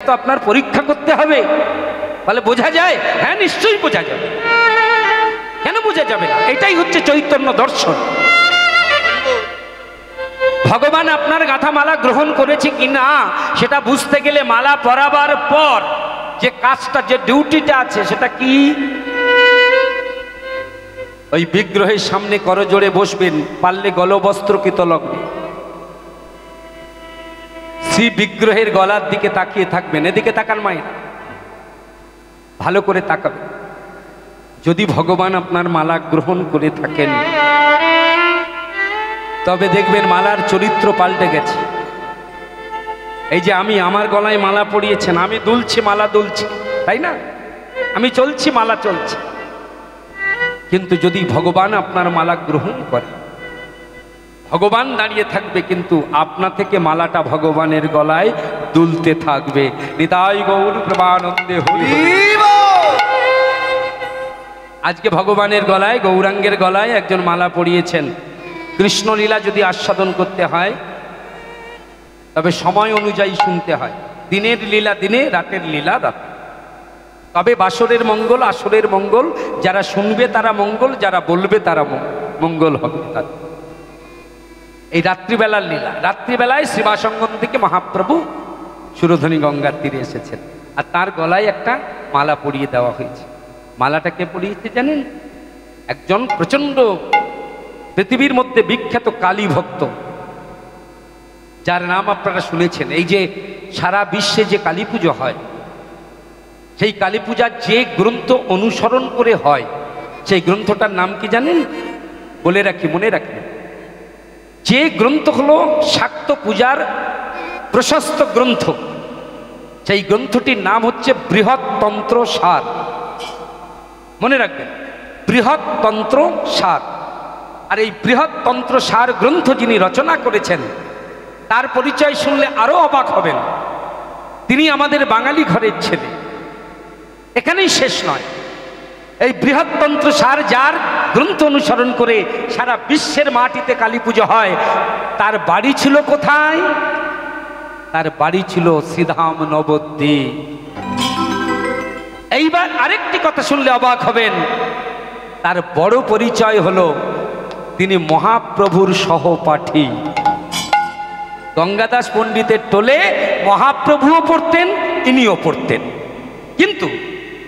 তো আপনার পরীক্ষা করতে হবে। বলে বোঝা যায়? হ্যাঁ, নিশ্চয়ই বোঝা যাবে। কেন বোঝা যাবে না? এটাই হচ্ছে চৈতন্য দর্শন। ভগবান আপনার গাঁথা মালা গ্রহণ করেছে কি না সেটা বুঝতে গেলে মালা পরাবার পর যে কাজটা, যে ডিউটিটা আছে সেটা কি? ওই বিগ্রহের সামনে করজোড়ে বসবেন, পারলে গলবস্ত্রকৃত লগ্নে শ্রী বিগ্রহের গলার দিকে তাকিয়ে থাকবেন। এদিকে তাকান মায়ের, ভালো করে তাকাবেন। যদি ভগবান আপনার মালা গ্রহণ করে থাকেন তবে দেখবেন মালার চরিত্র পাল্টে গেছে। এই যে আমি, আমার গলায় মালা পরিয়েছেন, আমি দুলছি, মালা দুলছি, তাই না? আমি চলছি, মালা চলছে। কিন্তু যদি ভগবান আপনার মালা গ্রহণ করে, ভগবান দাঁড়িয়ে থাকবে কিন্তু আপনা থেকে মালাটা ভগবানের গলায় দুলতে থাকবে। নিতাই গৌর প্রেমানন্দে হরি। আজকে ভগবানের গলায়, গৌরাঙ্গের গলায় একজন মালা পরিয়েছেন। কৃষ্ণলীলা যদি আস্বাদন করতে হয় তবে সময় অনুযায়ী শুনতে হয়। দিনের লীলা দিনে, রাতের লীলা রাতে। তবে বাসরের মঙ্গল, আসরের মঙ্গল, যারা শুনবে তারা মঙ্গল, যারা বলবে তারা মঙ্গল হবে। এই রাত্রিবেলার লীলা, রাত্রিবেলায় শ্রীবাসঙ্গম থেকে মহাপ্রভু সুরধনী গঙ্গার তীরে এসেছেন আর তার গলায় একটা মালা পরিয়ে দেওয়া হয়েছে। মালাটা কে পরিয়েছে জানেন? একজন প্রচন্ড পৃথিবীর মধ্যে বিখ্যাত কালী ভক্ত, যার নাম আপনারা শুনেছেন। এই যে সারা বিশ্বে যে কালী পুজো হয়, সেই কালী পূজা যে গ্রন্থ অনুসরণ করে হয় সেই গ্রন্থটার নাম কি জানেন? বলে রাখি, মনে রাখি। যে গ্রন্থ হলো শাক্ত পূজার প্রশস্ত গ্রন্থ, সেই গ্রন্থটির নাম হচ্ছে বৃহত্তন্ত্র সার। মনে রাখবেন, বৃহত্তন্ত্র সার। আর এই বৃহত্তন্ত্র সার গ্রন্থ যিনি রচনা করেছেন তার পরিচয় শুনলে আরো অবাক হবেন। তিনি আমাদের বাঙালি ঘরের ছেলে। এখানেই শেষ নয়, এই বৃহত্তন্ত্র সার যার গ্রন্থ অনুসরণ করে সারা বিশ্বের মাটিতে কালী পুজো হয়, তার বাড়ি ছিল কোথায়? তার বাড়ি ছিল শ্রীধাম নবদ্বীপ। এইবার আরেকটি কথা শুনলে অবাক হবেন, তার বড় পরিচয় হলো তিনি মহাপ্রভুর সহপাঠী। গঙ্গাদাস পণ্ডিতের টোলে মহাপ্রভুও পড়তেন, ইনিও পড়তেন। কিন্তু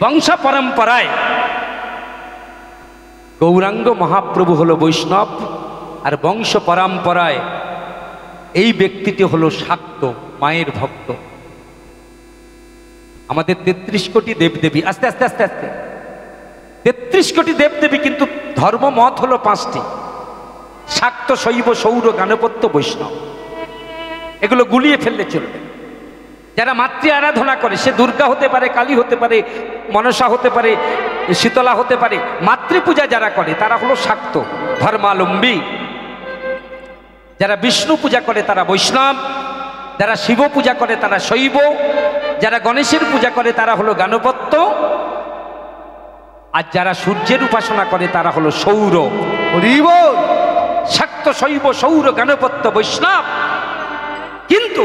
বংশ পরম্পরায় গৌরাঙ্গ মহাপ্রভু হলো বৈষ্ণব, আর বংশ পরম্পরায় এই ব্যক্তিটি হলো শাক্ত, মায়ের ভক্ত। আমাদের 33 কোটি দেবদেবী, আস্তে আস্তে আস্তে আস্তে 33 কোটি দেবদেবী, কিন্তু ধর্মমত হলো 5টি: শাক্ত, শৈব, সৌর, গাণপত্য, বৈষ্ণব। এগুলো গুলিয়ে ফেললে চলবে। যারা মাতৃ আরাধনা করে, সে দুর্গা হতে পারে, কালী হতে পারে, মনসা হতে পারে, শীতলা হতে পারে। মাতৃপূজা যারা করে তারা হলো শাক্ত, ধর্মালম্বী। যারা বিষ্ণু পূজা করে তারা বৈষ্ণব, যারা শিব পূজা করে তারা শৈব, যারা গণেশের পূজা করে তারা হলো গাণপত্য, আর যারা সূর্যের উপাসনা করে তারা হলো সৌর। শাক্ত, শৈব, সৌর, গাণপত্য, বৈষ্ণব। কিন্তু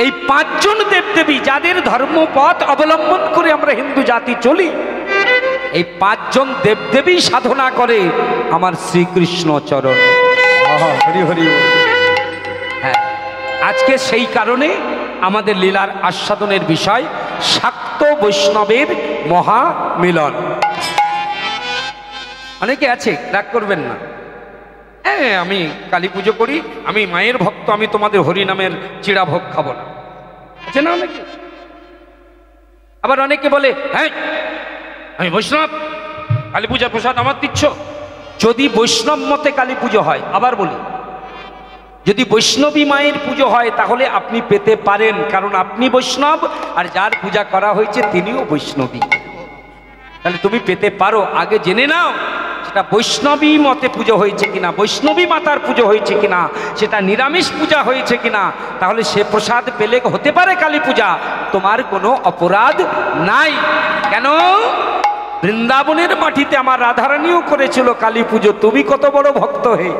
এই 5 জন দেবদেবী যাদের ধর্মপথ অবলম্বন করে আমরা হিন্দু জাতি চলি, এই 5 জন দেবদেবী সাধনা করে আমার শ্রীকৃষ্ণ চরণ। হরি হরি। হ্যাঁ, আজকে সেই কারণে আমাদের লীলার আস্বাদনের বিষয় শাক্ত বৈষ্ণবের মহামিলন। অনেকে আছে, রাগ করবেন না, হ্যাঁ আমি কালী পুজো করি, আমি মায়ের ভক্ত, আমি তোমাদের হরিনামের চিড়া ভোগ খাবো না, আছে না অনেকে। আবার অনেকে বলে হ্যাঁ আমি বৈষ্ণব, কালী পূজা প্রসাদ আমার দিচ্ছ। যদি বৈষ্ণব মতে কালী পুজো হয়, আবার বলি, যদি বৈষ্ণবী মায়ের পুজো হয় তাহলে আপনি পেতে পারেন, কারণ আপনি বৈষ্ণব আর যার পূজা করা হয়েছে তিনিও বৈষ্ণবী। তাহলে তুমি পেতে পারো। আগে জেনে নাও সেটা বৈষ্ণবী মতে পুজো হয়েছে কিনা, বৈষ্ণবী মাতার পুজো হয়েছে কিনা, সেটা নিরামিষ পূজা হয়েছে কিনা। তাহলে সে প্রসাদ পেলে হতে পারে কালী পূজা, তোমার কোনো অপরাধ নাই। কেন? বৃন্দাবনের মাটিতে আমার রাধারানীও করেছিল কালী পুজো, তুমি কত বড় ভক্ত হে।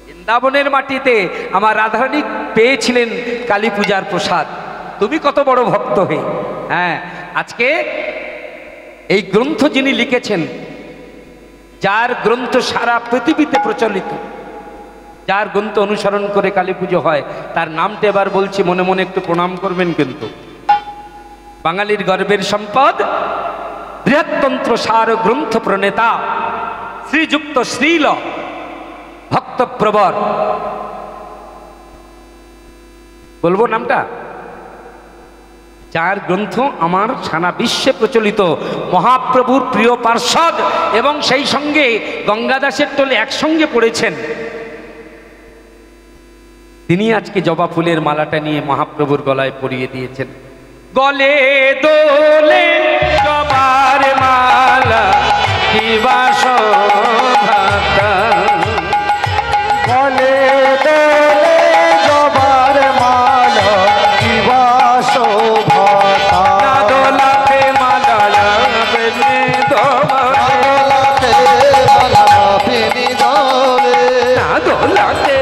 বৃন্দাবনের মাটিতে আমার রাধারানী পেয়েছিলেন কালী পূজার প্রসাদ, তুমি কত বড় ভক্ত হে। হ্যাঁ, আজকে এই গ্রন্থ যিনি লিখেছেন, যার গ্রন্থ সারা পৃথিবীতে প্রচলিত, যার গ্রন্থ অনুসরণ করে কালী পুজো হয়, তার নামটা এবার বলছি, মনে মনে একটু প্রণাম করবেন কিন্তু। বাঙালির গর্বের সম্পদ, বৃহত্তন্ত্র সার গ্রন্থ প্রণেতা শ্রীযুক্ত শ্রীল ভক্তপ্রবর, বলবো নামটা, যার গ্রন্থ আমার সারা বিশ্বে প্রচলিত, মহাপ্রভুর প্রিয় পার্ষদ এবং সেই সঙ্গে গঙ্গাদাসের টোলে একসঙ্গে পড়েছেন, তিনি আজকে জবা ফুলের মালাটা নিয়ে মহাপ্রভুর গলায় পরিয়ে দিয়েছেন। গলে দোলে জবার মালা কি বাসভাতা, গলে দোলে জবার মালা কি বাসভাতা, না দোলাতে মালা বেনে দোলাতে, মালা আপনি দোলে, না দোলাতে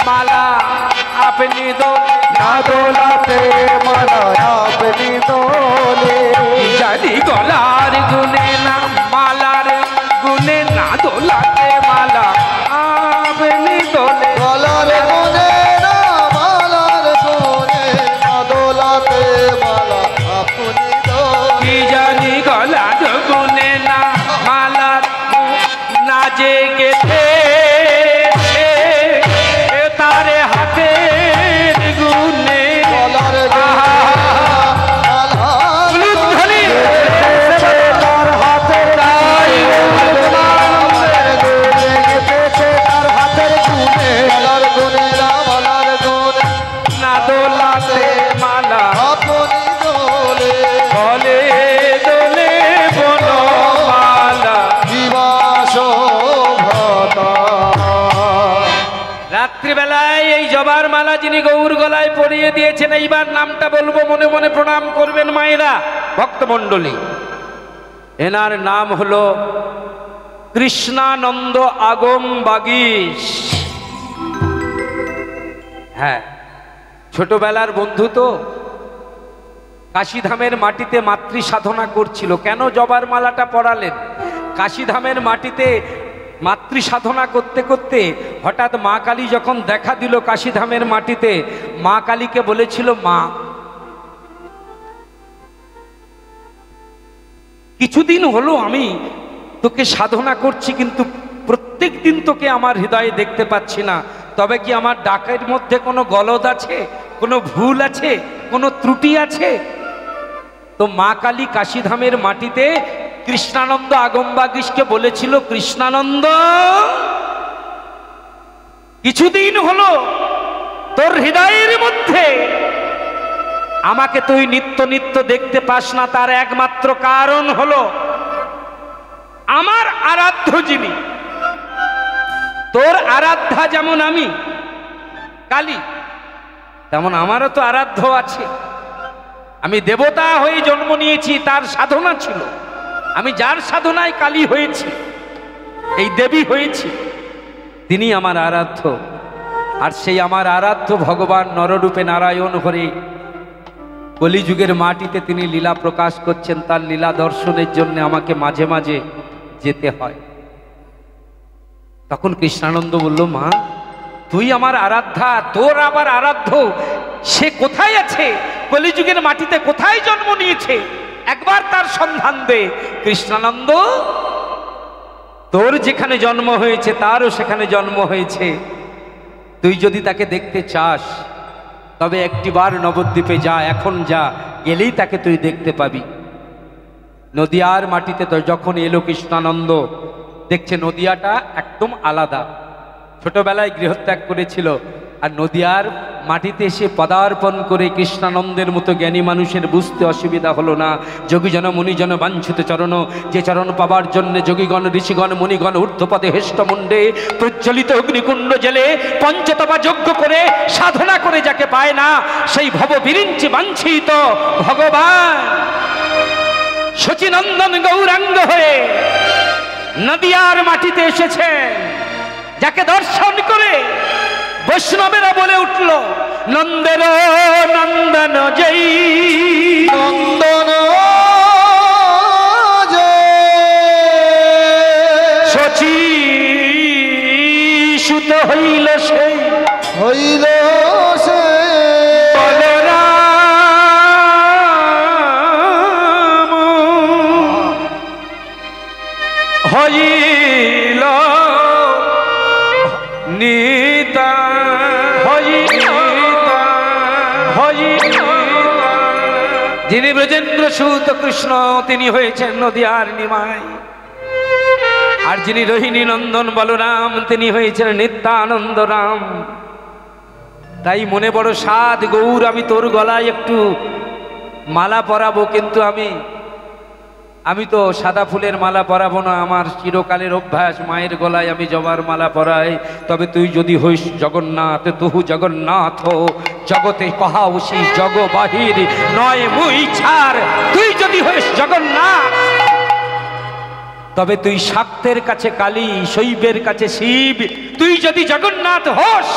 মালা আপনি দোলে, না দোলাতে মালা আপনি দোলে, জানি গলার গুনে না মালার গুনে, না দোলাতে মালা আপনি দোলে, গলার গুনে না মালার গুনে, না দোলাতে মালা আপনি দোলে, কি জানি গলার গুনে না মালার না যে গেছে তারে হাতের গুনে, গলার গুনে তার হাতের তার হাতের গুনে, গলার গুনে মালার গুনে, না দোলাতে মালা আপনি দোলে, বলে দোলে বলো মালা। জীবাশোভতা। রাত্রিবেলায় এই জবার মালা যিনি গৌর গলায় পরিয়ে দিয়েছেন, এইবার নামটা বলবো, মনে মনে প্রণাম করবেন মায়েরা, ভক্তমণ্ডলী। এনার নাম হলো কৃষ্ণানন্দ আগম বাগীশ। হ্যাঁ, ছোটবেলার বন্ধু তো, কাশীধামের মাটিতে মাতৃ সাধনা করছিল। কেন জবার মালাটা পরালেন? কাশীধামের মাটিতে মাতৃ সাধনা করতে করতে হঠাৎ মা কালী যখন দেখা দিল কাশীধামের মাটিতে, মা কালীকে বলেছিল, মা কিছুদিন হলো আমি তোকে সাধনা করছি, কিন্তু প্রত্যেক দিন তোকে আমার হৃদয়ে দেখতে পাচ্ছি না, তবে কি আমার ডাকের মধ্যে কোনো গলদ আছে, কোনো ভুল আছে, কোনো ত্রুটি আছে? তো মা কালী কাশীধামের মাটিতে কৃষ্ণানন্দ আগমবাগীশকে বলেছিল, কৃষ্ণানন্দ কিছুদিন হলো তোর হৃদয়ের মধ্যে আমাকে তুই নিত্য নিত্য দেখতে পাস না, তার একমাত্র কারণ হলো আমার আরাধ্য যিনি, তোর আরাধ্যা যেমন আমি কালী, তেমন আমারও তো আরাধ্য আছে। আমি দেবতা হয়ে জন্ম নিয়েছি, তার সাধনা ছিল, আমি যার সাধনায় কালী হয়েছি, এই দেবী হয়েছি, তিনি আমার আরাধ্য। আর সেই আমার আরাধ্য ভগবান নররূপে নারায়ণ হরে কলিযুগের মাটিতে তিনি লীলা প্রকাশ করছেন, তার লীলা দর্শনের জন্য আমাকে মাঝে মাঝে যেতে হয়। তখন কৃষ্ণানন্দ বলল, মা তুই আমার আরাধ্যা, তোর আবার আরাধ্য সে কোথায় আছে? কলিযুগের মাটিতে কোথায় জন্ম নিয়েছে? একবার তার সন্ধান দে। কৃষ্ণানন্দ, তোর যেখানে জন্ম হয়েছে তারও সেখানে জন্ম হয়েছে, তুই যদি তাকে দেখতে চাস তবে একটিবার নবদ্বীপে যা, এখন যা, গেলেই তাকে তুই দেখতে পাবি। নদিয়ার মাটিতে তো যখন এলো কৃষ্ণানন্দ, দেখছে নদিয়াটা একদম আলাদা, ছোটবেলায় গৃহত্যাগ করেছিল, আর নদিয়ার মাটিতে এসে পদার্পণ করে কৃষ্ণানন্দের মতো জ্ঞানী মানুষের বুঝতে অসুবিধা হলো না। যোগীজন মুনিজন বাঞ্ছিত চরণ, যে চরণ পাবার জন্য যোগীগণ ঋষিগণ মুনিগণ ঊর্ধ্বপদে হেষ্টমুণ্ডে প্রজ্বলিত অগ্নিকুণ্ড জেলে পঞ্চতপা যজ্ঞ করে সাধনা করে যাকে পায় না, সেই ভব বিরিঞ্চি বাঞ্ছিত ভগবান শচীনন্দন গৌরাঙ্গ হয়ে নদিয়ার মাটিতে এসেছেন, যাকে দর্শন করে বৈষ্ণবেরা বলে উঠল, নন্দের নন্দন জয়, নন্দন শচী সুত হইল সেই, হইল সে বলরাম হইল নিতা, যিনি ব্রজেন্দ্র সুত কৃষ্ণ তিনি হয়েছেন নদিয়ার নিমাই, আর যিনি রোহিণী নন্দন বলরাম তিনি হয়েছেন নিত্যানন্দ রাম। তাই মনে বড় সাধ গৌর, আমি তোর গলায় একটু মালা পরাবো, কিন্তু আমি তো সাদা ফুলের মালা পরাবো না, আমার চিরকালের অভ্যাস মায়ের গলায় আমি জবার মালা পরাই। তবে তুই যদি হইস জগন্নাথ, তহু জগন্নাথ জগতে কহাও সেই জগ বাহির নয় মুই ছাড়, তুই যদি হইস জগন্নাথ, তবে তুই শাক্তের কাছে কালী, শৈবের কাছে শিব, তুই যদি জগন্নাথ হোস,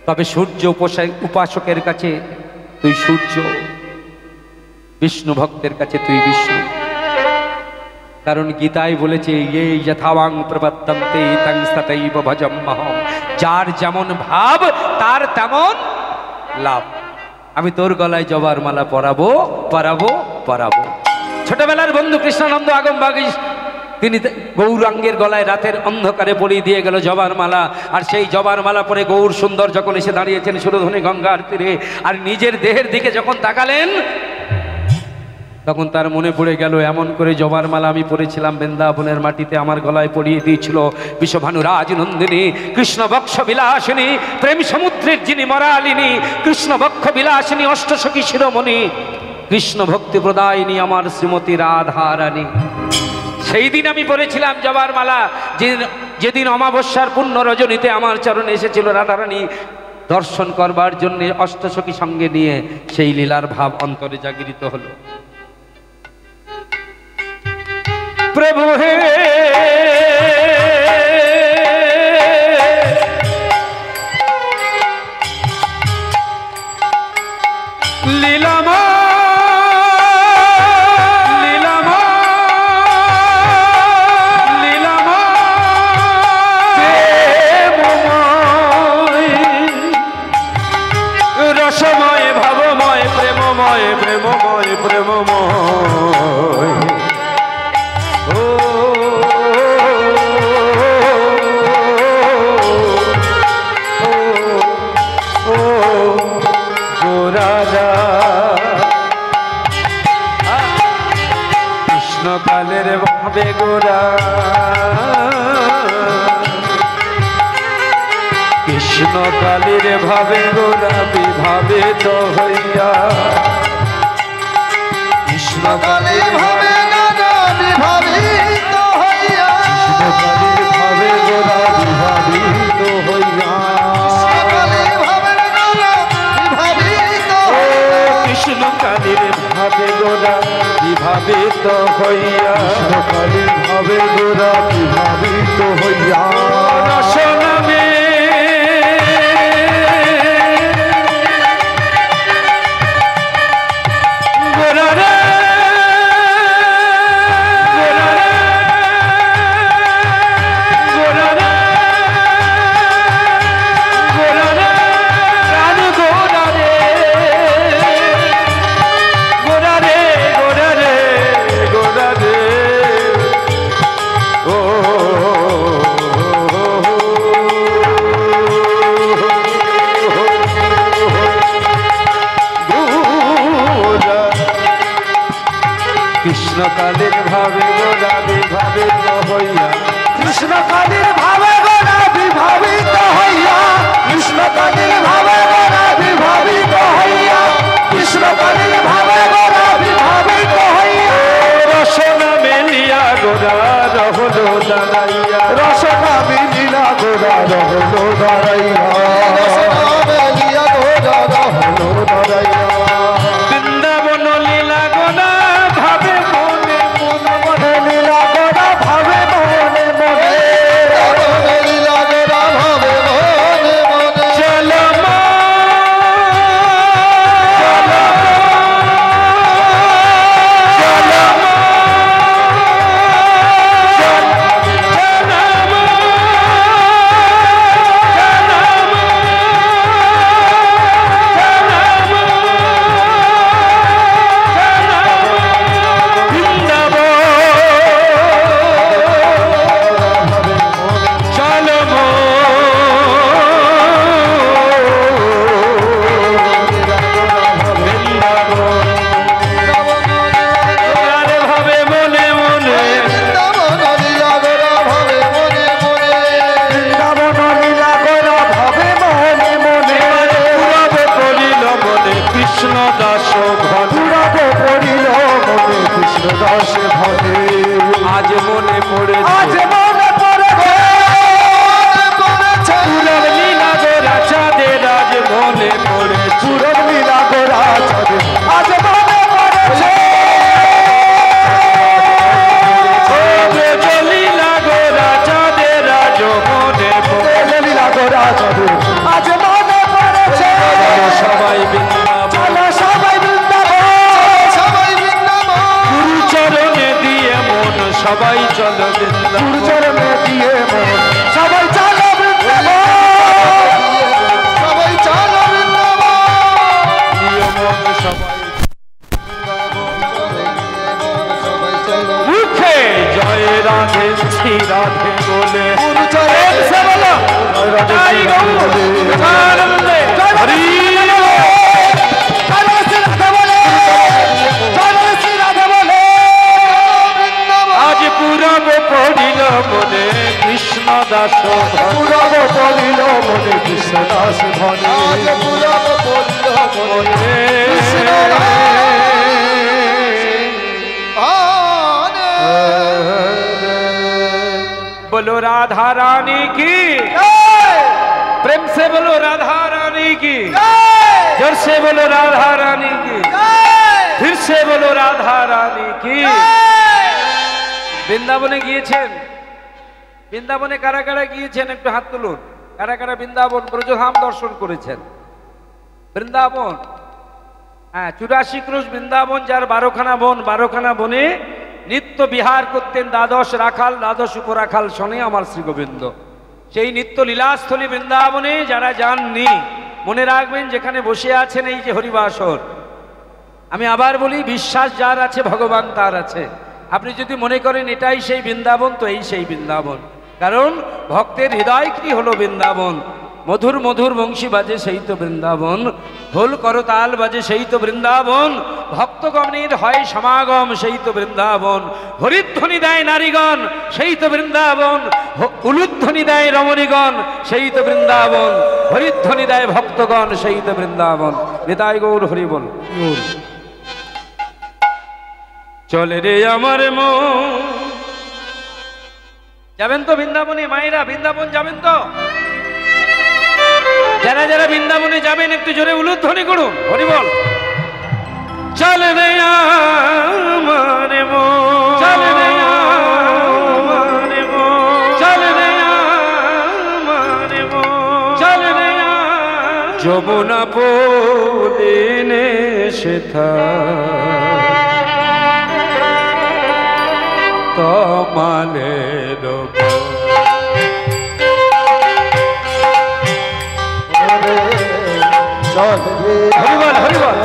তবে সূর্য উপাসকের কাছে তুই সূর্য, বিষ্ণু ভক্তের কাছে তুই বিষ্ণু। কারণ গীতায় বলেছে, ইয়ে যথাবাং প্রবর্তন্তে তং তথৈব ভজম্যহম, যার যেমন ভাব তার তেমন লাভ। আমি তোর গলায় জবার মালা পরাবো পরাবো পরাবো। ছোটবেলার বন্ধু কৃষ্ণানন্দ আগমবাগী তিনি গৌরাঙ্গের গলায় রাতের অন্ধকারে পরিয়ে দিয়ে গেল জবার মালা, আর সেই জবার মালা পরে গৌর সুন্দর যখন এসে দাঁড়িয়েছেন সুরধনী গঙ্গার তীরে, আর নিজের দেহের দিকে যখন তাকালেন, তখন তার মনে পড়ে গেল এমন করে জবার মালা আমি পরেছিলাম বৃন্দাবনের মাটিতে, আমার গলায় পরিয়ে দিয়েছিল বিশ্বভানু রাজনন্দিনী, কৃষ্ণ বক্ষ বিলাসিনী, প্রেম সমুদ্রের যিনি মরালিনী, কৃষ্ণ বক্ষ বিলাসিনী, অষ্টসখী শিরোমণি, কৃষ্ণ ভক্তি প্রদায়িনী আমার শ্রীমতী রাধা রানী। সেই দিন আমি পরেছিলাম জবার মালা, যেদিন অমাবস্যার পূর্ণ রজনীতে আমার চরণে এসেছিল রাধারানী দর্শন করবার জন্য, অষ্টসখী সঙ্গে নিয়ে সেই লীলার ভাব অন্তরে জাগরিত হলো। প্রভু হে লীলামা রসময় ভাবময় প্রেমময় প্রেমময় প্রেমময়, কৃষ্ণকালের ভাবে গোরা, কৃষ্ণকালের ভাবে গোরা বিভাবিত হইয়া, কৃষ্ণকালের ভাবে গোরা বিভাবিত হইয়া, কৃষ্ণকালের ভাবে গোরা বিভাবিত হইয়া, কৃষ্ণকালের ভাবে গোরা বিভাবিত হইয়া, কৃষ্ণকালের ভাবে গোরা বিভাবিত হইয়া, রসনামে কৃষ্ণকালের ভাবে গোরা বিভাবিত হইয়া, কৃষ্ণকালের ভাবে গোরা বিভাবিত হইয়া, কৃষ্ণকালের ভাবে গোরা বিভাবিত হইয়া, কৃষ্ণকালের ভাবে গোরা বিভাবিত হইয়া, রসনা মেলিয়া গোরা রহলো দাঁড়াইয়া, রসনা মিলিলা গোরা রহলো দাঁড়াইয়া, রসনা মেলিয়া গোরা রহলো দাঁড়াইয়া, বৃন্দাবন লীলা গোরা ভাবে মনে মনে, লীলা গোরা ভাবে মনে মনে, লীলা গোরা শ্রী রাধে বলে গুরু জয় সে বলো জয় গৌর আনন্দে হরি আজ পুরব পড়িল মনে কৃষ্ণ দাস পুরব পড়িল মনে কৃষ্ণ দাস ধনে আজ পুরব পড়িল মনে কৃষ্ণ बोलो राधा रानी की प्रेम से बोलो राधा रानी की जोर से बोलो राधा रानी की फिर से बोलो राधा रानी की বৃন্দাবনে গিয়েছেন বৃন্দাবনে কারা কারা গিয়েছেন একটু হাত তুলুন কারা কারা বৃন্দাবন ব্রজধাম দর্শন করেছেন বৃন্দাবন হ্যাঁ 84 ক্রোশ বৃন্দাবন যার 12খানা বন 12খানা বনে নিত্য বিহার করতেন দ্বাদশ রাখাল দ্বাদশ উপরাখাল শোনে আমার শ্রী গোবিন্দ সেই নিত্য লীলাস্থলী বৃন্দাবনে যারা যাননি মনে রাখবেন যেখানে বসে আছেন এই যে হরিবাসর আমি আবার বলি বিশ্বাস যার আছে ভগবান তার আছে আপনি যদি মনে করেন এটাই সেই বৃন্দাবন তো এই সেই বৃন্দাবন কারণ ভক্তের হৃদয় কি হলো বৃন্দাবন মধুর মধুর বংশী বাজে সেই তো বৃন্দাবন ঢোল করতাল বাজে সেই তো বৃন্দাবন ভক্তগণের হয় সমাগম সেই তো বৃন্দাবন হরিধ্বনি দেয় নারীগণ সেই তো বৃন্দাবন উলুধ্বনি দেয় রমণীগণ সেই তো বৃন্দাবন হরিধ্বনি দেয় ভক্তগণ সেই তো বৃন্দাবন নিতাই গৌর হরি বল চলে রে আমার মন যাবেন তো বৃন্দাবনে মায়েরা বৃন্দাবন যাবেন তো যারা যারা বৃন্দাবনে যাবেন একটু জোরে উলুধ্বনি করুন হরি বল চলে রে আমার মন চলে রে আমার মন চলে রে আমার মন চলে রে যমুনা পলিনে সেথা তমালের হরিবল হরিবল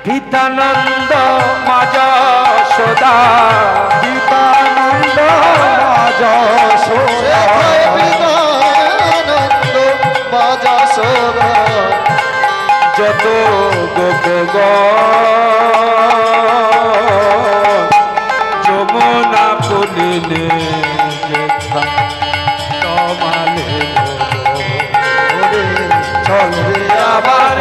গীতানন্দ মাজ সদা গীতানন্দ মাজ সদা গীতানন্দ মাজ সদা যত গোপ যমুনা পুলিনে যেথা তমালে চল রে আবার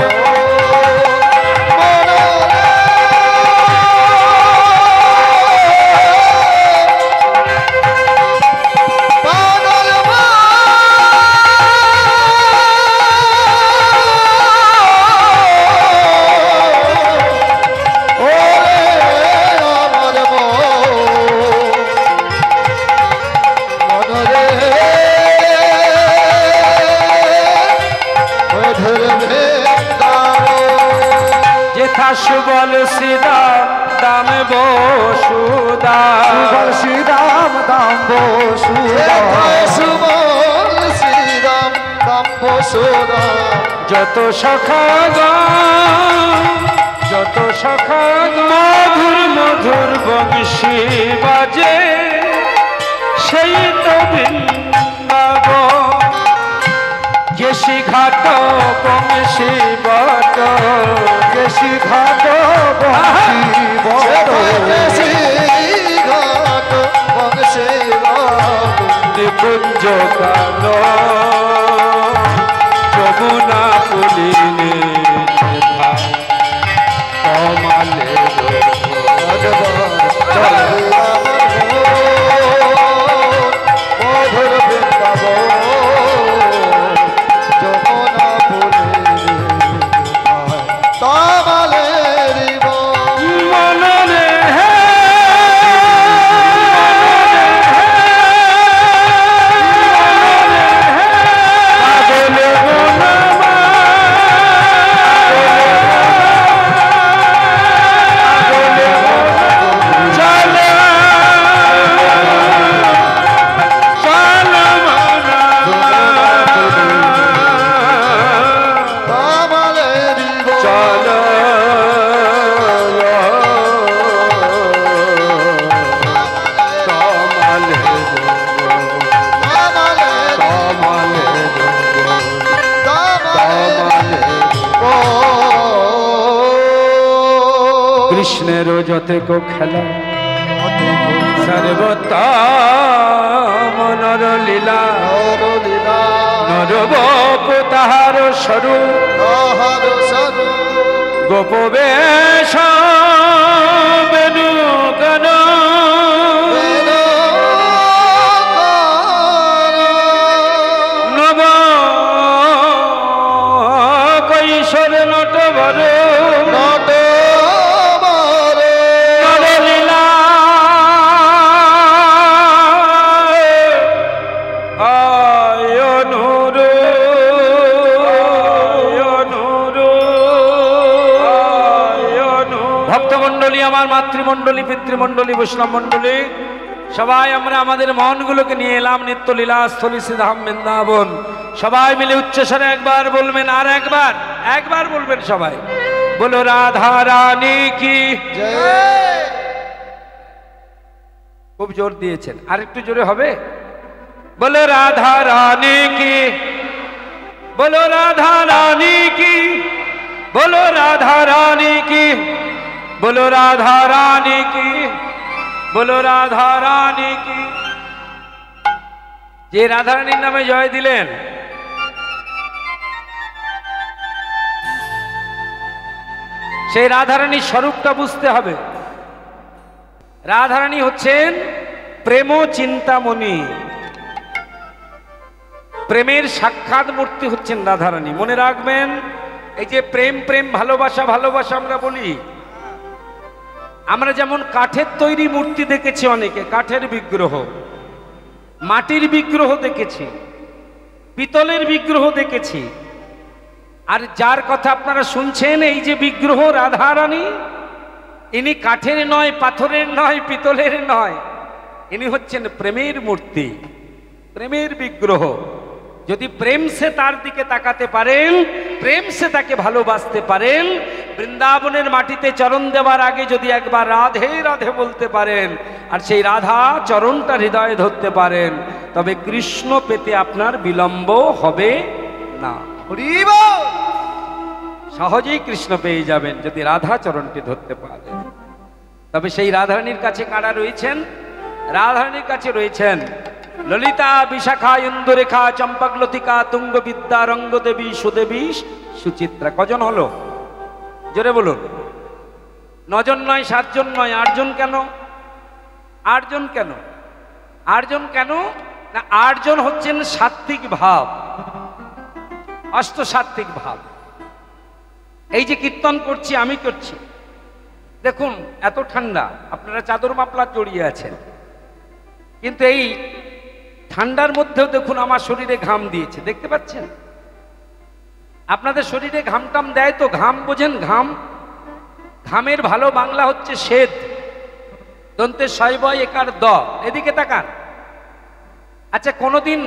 সুবল শ্রীরাম দাম বসুদাম সুবল শ্রীরাম দাম বসুদাম সুবল শ্রীরাম দাম বসুদাম যত সখা মধুর মধুর বংশী বাজে সেই তো বৃন্দাবন কেশি ঘাট বংশী বট, কেশি ঘাট বংশী বট, কেশি ঘাট বংশী বট, নিকুঞ্জ কাল যমুনা পুলিনে কমালে মধুর বৃন্দাবন যমুনা পুলিনে তমালের মনরে কৃষ্ণের যতে কো খেলা সর্বতা মনর লীলা, নরবপ তাহার স্বরূপ গোপবেশ বেণুগণ, নব কৈশোর নটবর নরলীলা আয়নুর ভক্তমণ্ডলী, আমার মাতৃমণ্ডলী, পিতৃমণ্ডলী, বৈষ্ণব মণ্ডলী, সবাই আমরা আমাদের মনগুলোকে নিয়ে এলাম নিত্যলীলা স্থলী শ্রীধাম বৃন্দাবন। সবাই মিলে উচ্চস্বরে একবার বলবেন, আর একবার একবার বলবেন সবাই, বলো রাধা রানী কি। খুব জোর দিয়েছেন, আর একটু জোরে হবে, বলো রাধা রানী কি, বলো রাধা রানী কি, বলো রাধা রানী কি, বলো রাধা রানী কি, বলো রাধা রানী কি। যে রাধারানীর নামে জয় দিলেন, সেই রাধারানীর স্বরূপটা বুঝতে হবে। রাধারানী হচ্ছেন প্রেম চিন্তামণি, প্রেমের সাক্ষাৎ মূর্তি হচ্ছেন রাধারানী। মনে রাখবেন, এই যে প্রেম প্রেম ভালোবাসা ভালোবাসা আমরা বলি, আমরা যেমন কাঠের তৈরি মূর্তি দেখেছি, অনেকে কাঠের বিগ্রহ, মাটির বিগ্রহ দেখেছি, পিতলের বিগ্রহ দেখেছি, আর যার কথা আপনারা শুনছেন এই যে বিগ্রহ রাধারানী, ইনি কাঠের নয়, পাথরের নয়, পিতলের নয়, ইনি হচ্ছেন প্রেমের মূর্তি, প্রেমের বিগ্রহ। যদি প্রেম সে তার দিকে তাকাতে পারেন, প্রেম সে তাকে ভালোবাসতে পারেন, বৃন্দাবনের মাটিতে চরণ দেওয়ার আগে যদি একবার রাধে রাধে বলতে পারেন, আর সেই রাধা চরণটা হৃদয়ে ধরতে পারেন, তবে কৃষ্ণ পেতে আপনার বিলম্ব হবে না। সহজেই কৃষ্ণ পেয়ে যাবেন যদি রাধা চরণটি ধরতে পারেন। তবে সেই রাধারানীর কাছে কারা রয়েছেন? রাধারানীর কাছে রয়েছেন ললিতা, বিশাখা, ইন্দুরেখা, চম্পকলতিকা, তুঙ্গবিদ্যা, রঙ্গদেবী, সুদেবী, সুচিত্রা। কজন হলো? জোরে বলুন। 9 জন নয়, 7 জন নয়, 8 জন কেন? 8 জন কেন? 8 জন কেন না, 8 জন হচ্ছেন সাত্ত্বিক ভাব, অষ্টসাত্ত্বিক ভাব। এই যে কীর্তন করছি, আমি করছি, দেখুন এত ঠান্ডা, আপনারা চাদর মাফলার জড়িয়ে আছেন, কিন্তু এই ঠান্ডার মধ্যেও দেখুন আমার শরীরে ঘাম দিয়েছে, দেখতে পাচ্ছেন? আপনাদের শরীরে ঘামটাম দেয় তো? ঘাম বোঝেন? ঘাম, ঘামের ভালো বাংলা হচ্ছে শ্বেত, দন্তে শয়বয় একার দ। এদিকে তাকান। আচ্ছা, কোনোদিন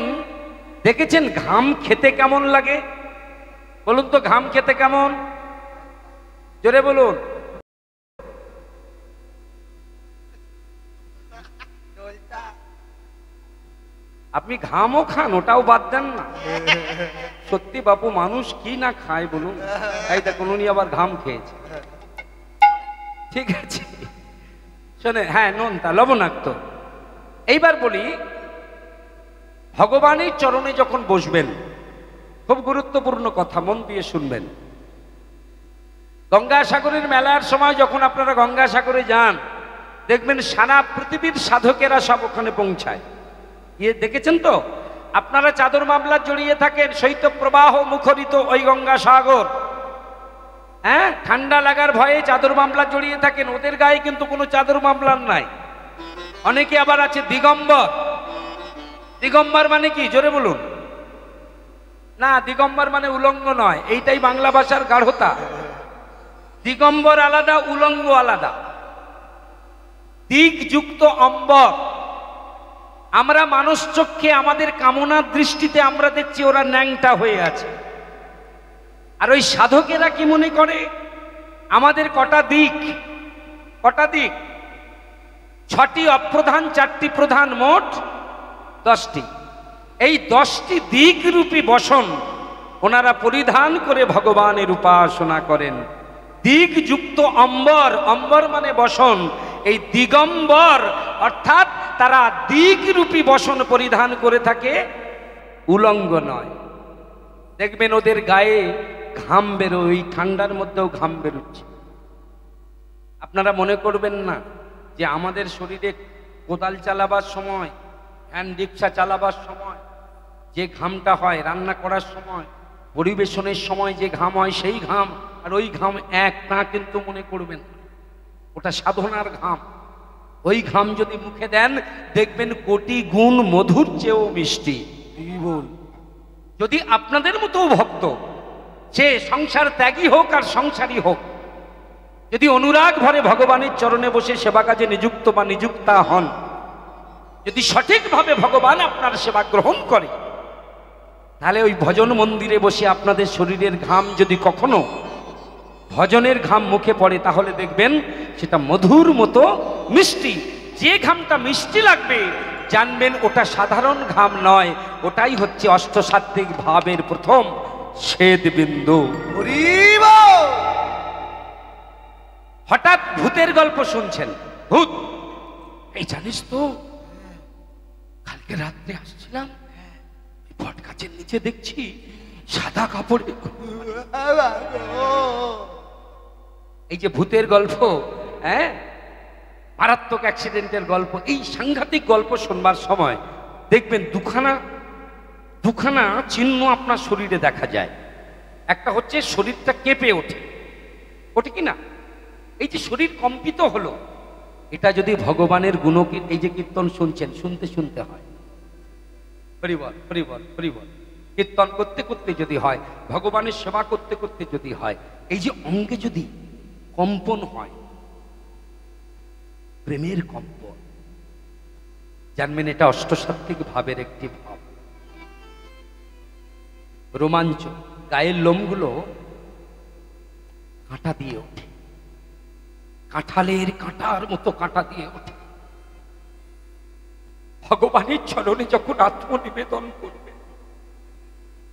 দেখেছেন ঘাম খেতে কেমন লাগে? বলুন তো, ঘাম খেতে কেমন? জোরে বলুন। আপনি ঘামও খান, ওটাও বাদ দেন না। সত্যি বাপু, মানুষ কি না খায় বলুন? এই দেখুন উনি আবার ঘাম খেয়েছে। ঠিক আছে, শোনে, হ্যাঁ নোনতা লবণাক্ত। এইবার বলি, ভগবানের চরণে যখন বসবেন, খুব গুরুত্বপূর্ণ কথা, মন দিয়ে শুনবেন। গঙ্গাসাগরের মেলার সময় যখন আপনারা গঙ্গাসাগরে যান, দেখবেন সারা পৃথিবীর সাধকেরা সব ওখানে পৌঁছায়। দেখেছেন তো আপনারা? চাদর মামলা জড়িয়ে থাকেন, শৈত্য প্রবাহ মুখরিত ওই গঙ্গাসাগর। হ্যাঁ, ঠান্ডা লাগার ভয়ে চাদর মামলা জড়িয়ে থাকেন। ওদের গায়ে কিন্তু কোনো চাদর মামলার নাই। অনেকে আবার আছে দিগম্বর। দিগম্বর মানে কি? জোরে বলুন না। দিগম্বর মানে উলঙ্গ নয়, এইটাই বাংলা ভাষার গাঢ়তা। দিগম্বর আলাদা, উলঙ্গ আলাদা। দিকযুক্ত অম্বর। আমরা মানুষ চক্ষে আমাদের কামনার দৃষ্টিতে আমরা দেখছি ওরা ন্যাংটা হয়ে আছে, আর ওই সাধকেরা কি মনে করে? আমাদের কটা দিক? কটা দিক? 6টি অপ্রধান, 4টি প্রধান, মোট 10টি। এই 10টি দিক রূপী বসন ওনারা পরিধান করে ভগবানের উপাসনা করেন। দিকযুক্ত অম্বর, অম্বর মানে বসন। এই দিগম্বর অর্থাৎ তারা দিকরূপী বসন পরিধান করে থাকে, উলঙ্গ নয়। দেখবেন ওদের গায়ে ঘাম বেরোয়, ঠান্ডার মধ্যেও ঘাম বেরোচ্ছে। আপনারা মনে করবেন না যে আমাদের শরীরে কোদাল চালাবার সময়, হ্যান্ড রিক্সা চালাবার সময় যে ঘামটা হয়, রান্না করার সময়, পরিবেশনের সময় যে ঘাম হয়, সেই ঘাম আর ওই ঘাম এক না, কিন্তু মনে করবেন ওটা সাধনার ঘাম। ওই ঘাম যদি মুখে দেন, দেখবেন কোটি গুণ মধুর চেয়েও মিষ্টি। যদি আপনাদের মতো ভক্ত, সে সংসার ত্যাগী হোক আর সংসারী হোক, যদি অনুরাগ ভরে ভগবানের চরণে বসে সেবা কাজে নিযুক্ত বা নিযুক্তা হন, যদি সঠিকভাবে ভগবান আপনার সেবা গ্রহণ করে, তাহলে ওই ভজন মন্দিরে বসে আপনাদের শরীরের ঘাম যদি কখনো ভজনের ঘাম মুখে পড়ে, তাহলে দেখবেন সেটা মধুর মতো মিষ্টি। যে ঘামটা মিষ্টি লাগবে, জানবেন ওটা সাধারণ ঘাম নয়, ওটাই হচ্ছে অষ্টসাত্ত্বিক ভাবের প্রথম শ্বেত বিন্দু। হঠাৎ ভূতের গল্প শুনছেন। ভূত, এই জানিস তো কালকে রাত্রে আসছিলাম, বট গাছের নিচে দেখছি সাদা কাপড়। এই যে ভূতের গল্প, হ্যাঁ, মারাত্মক অ্যাক্সিডেন্টের গল্প, এই সাংঘাতিক গল্প শুনবার সময় দেখবেন দুখানা চিহ্ন আপনার শরীরে দেখা যায়। একটা হচ্ছে শরীরটা কেঁপে ওঠে, ওঠে কি না? এই যে শরীর কম্পিত হলো, এটা যদি ভগবানের গুণ, এই যে কীর্তন শুনছেন, শুনতে শুনতে হয়, হরিবল হরিবল হরিবল, কীর্তন করতে করতে যদি হয়, ভগবানের সেবা করতে করতে যদি হয়, এই যে অঙ্গে যদি কম্পন হয়, প্রেমের কম্পন, জানবেন এটা অষ্টসাত্ত্বিক ভাবের একটি ভাব। রোমাঞ্চ, গায়ের লোমগুলো কাঁটা দিয়ে ওঠে, কাঁঠালের কাঁটার মতো কাঁটা দিয়ে ওঠে। ভগবানের চরণে যখন আত্মনিবেদন করবে,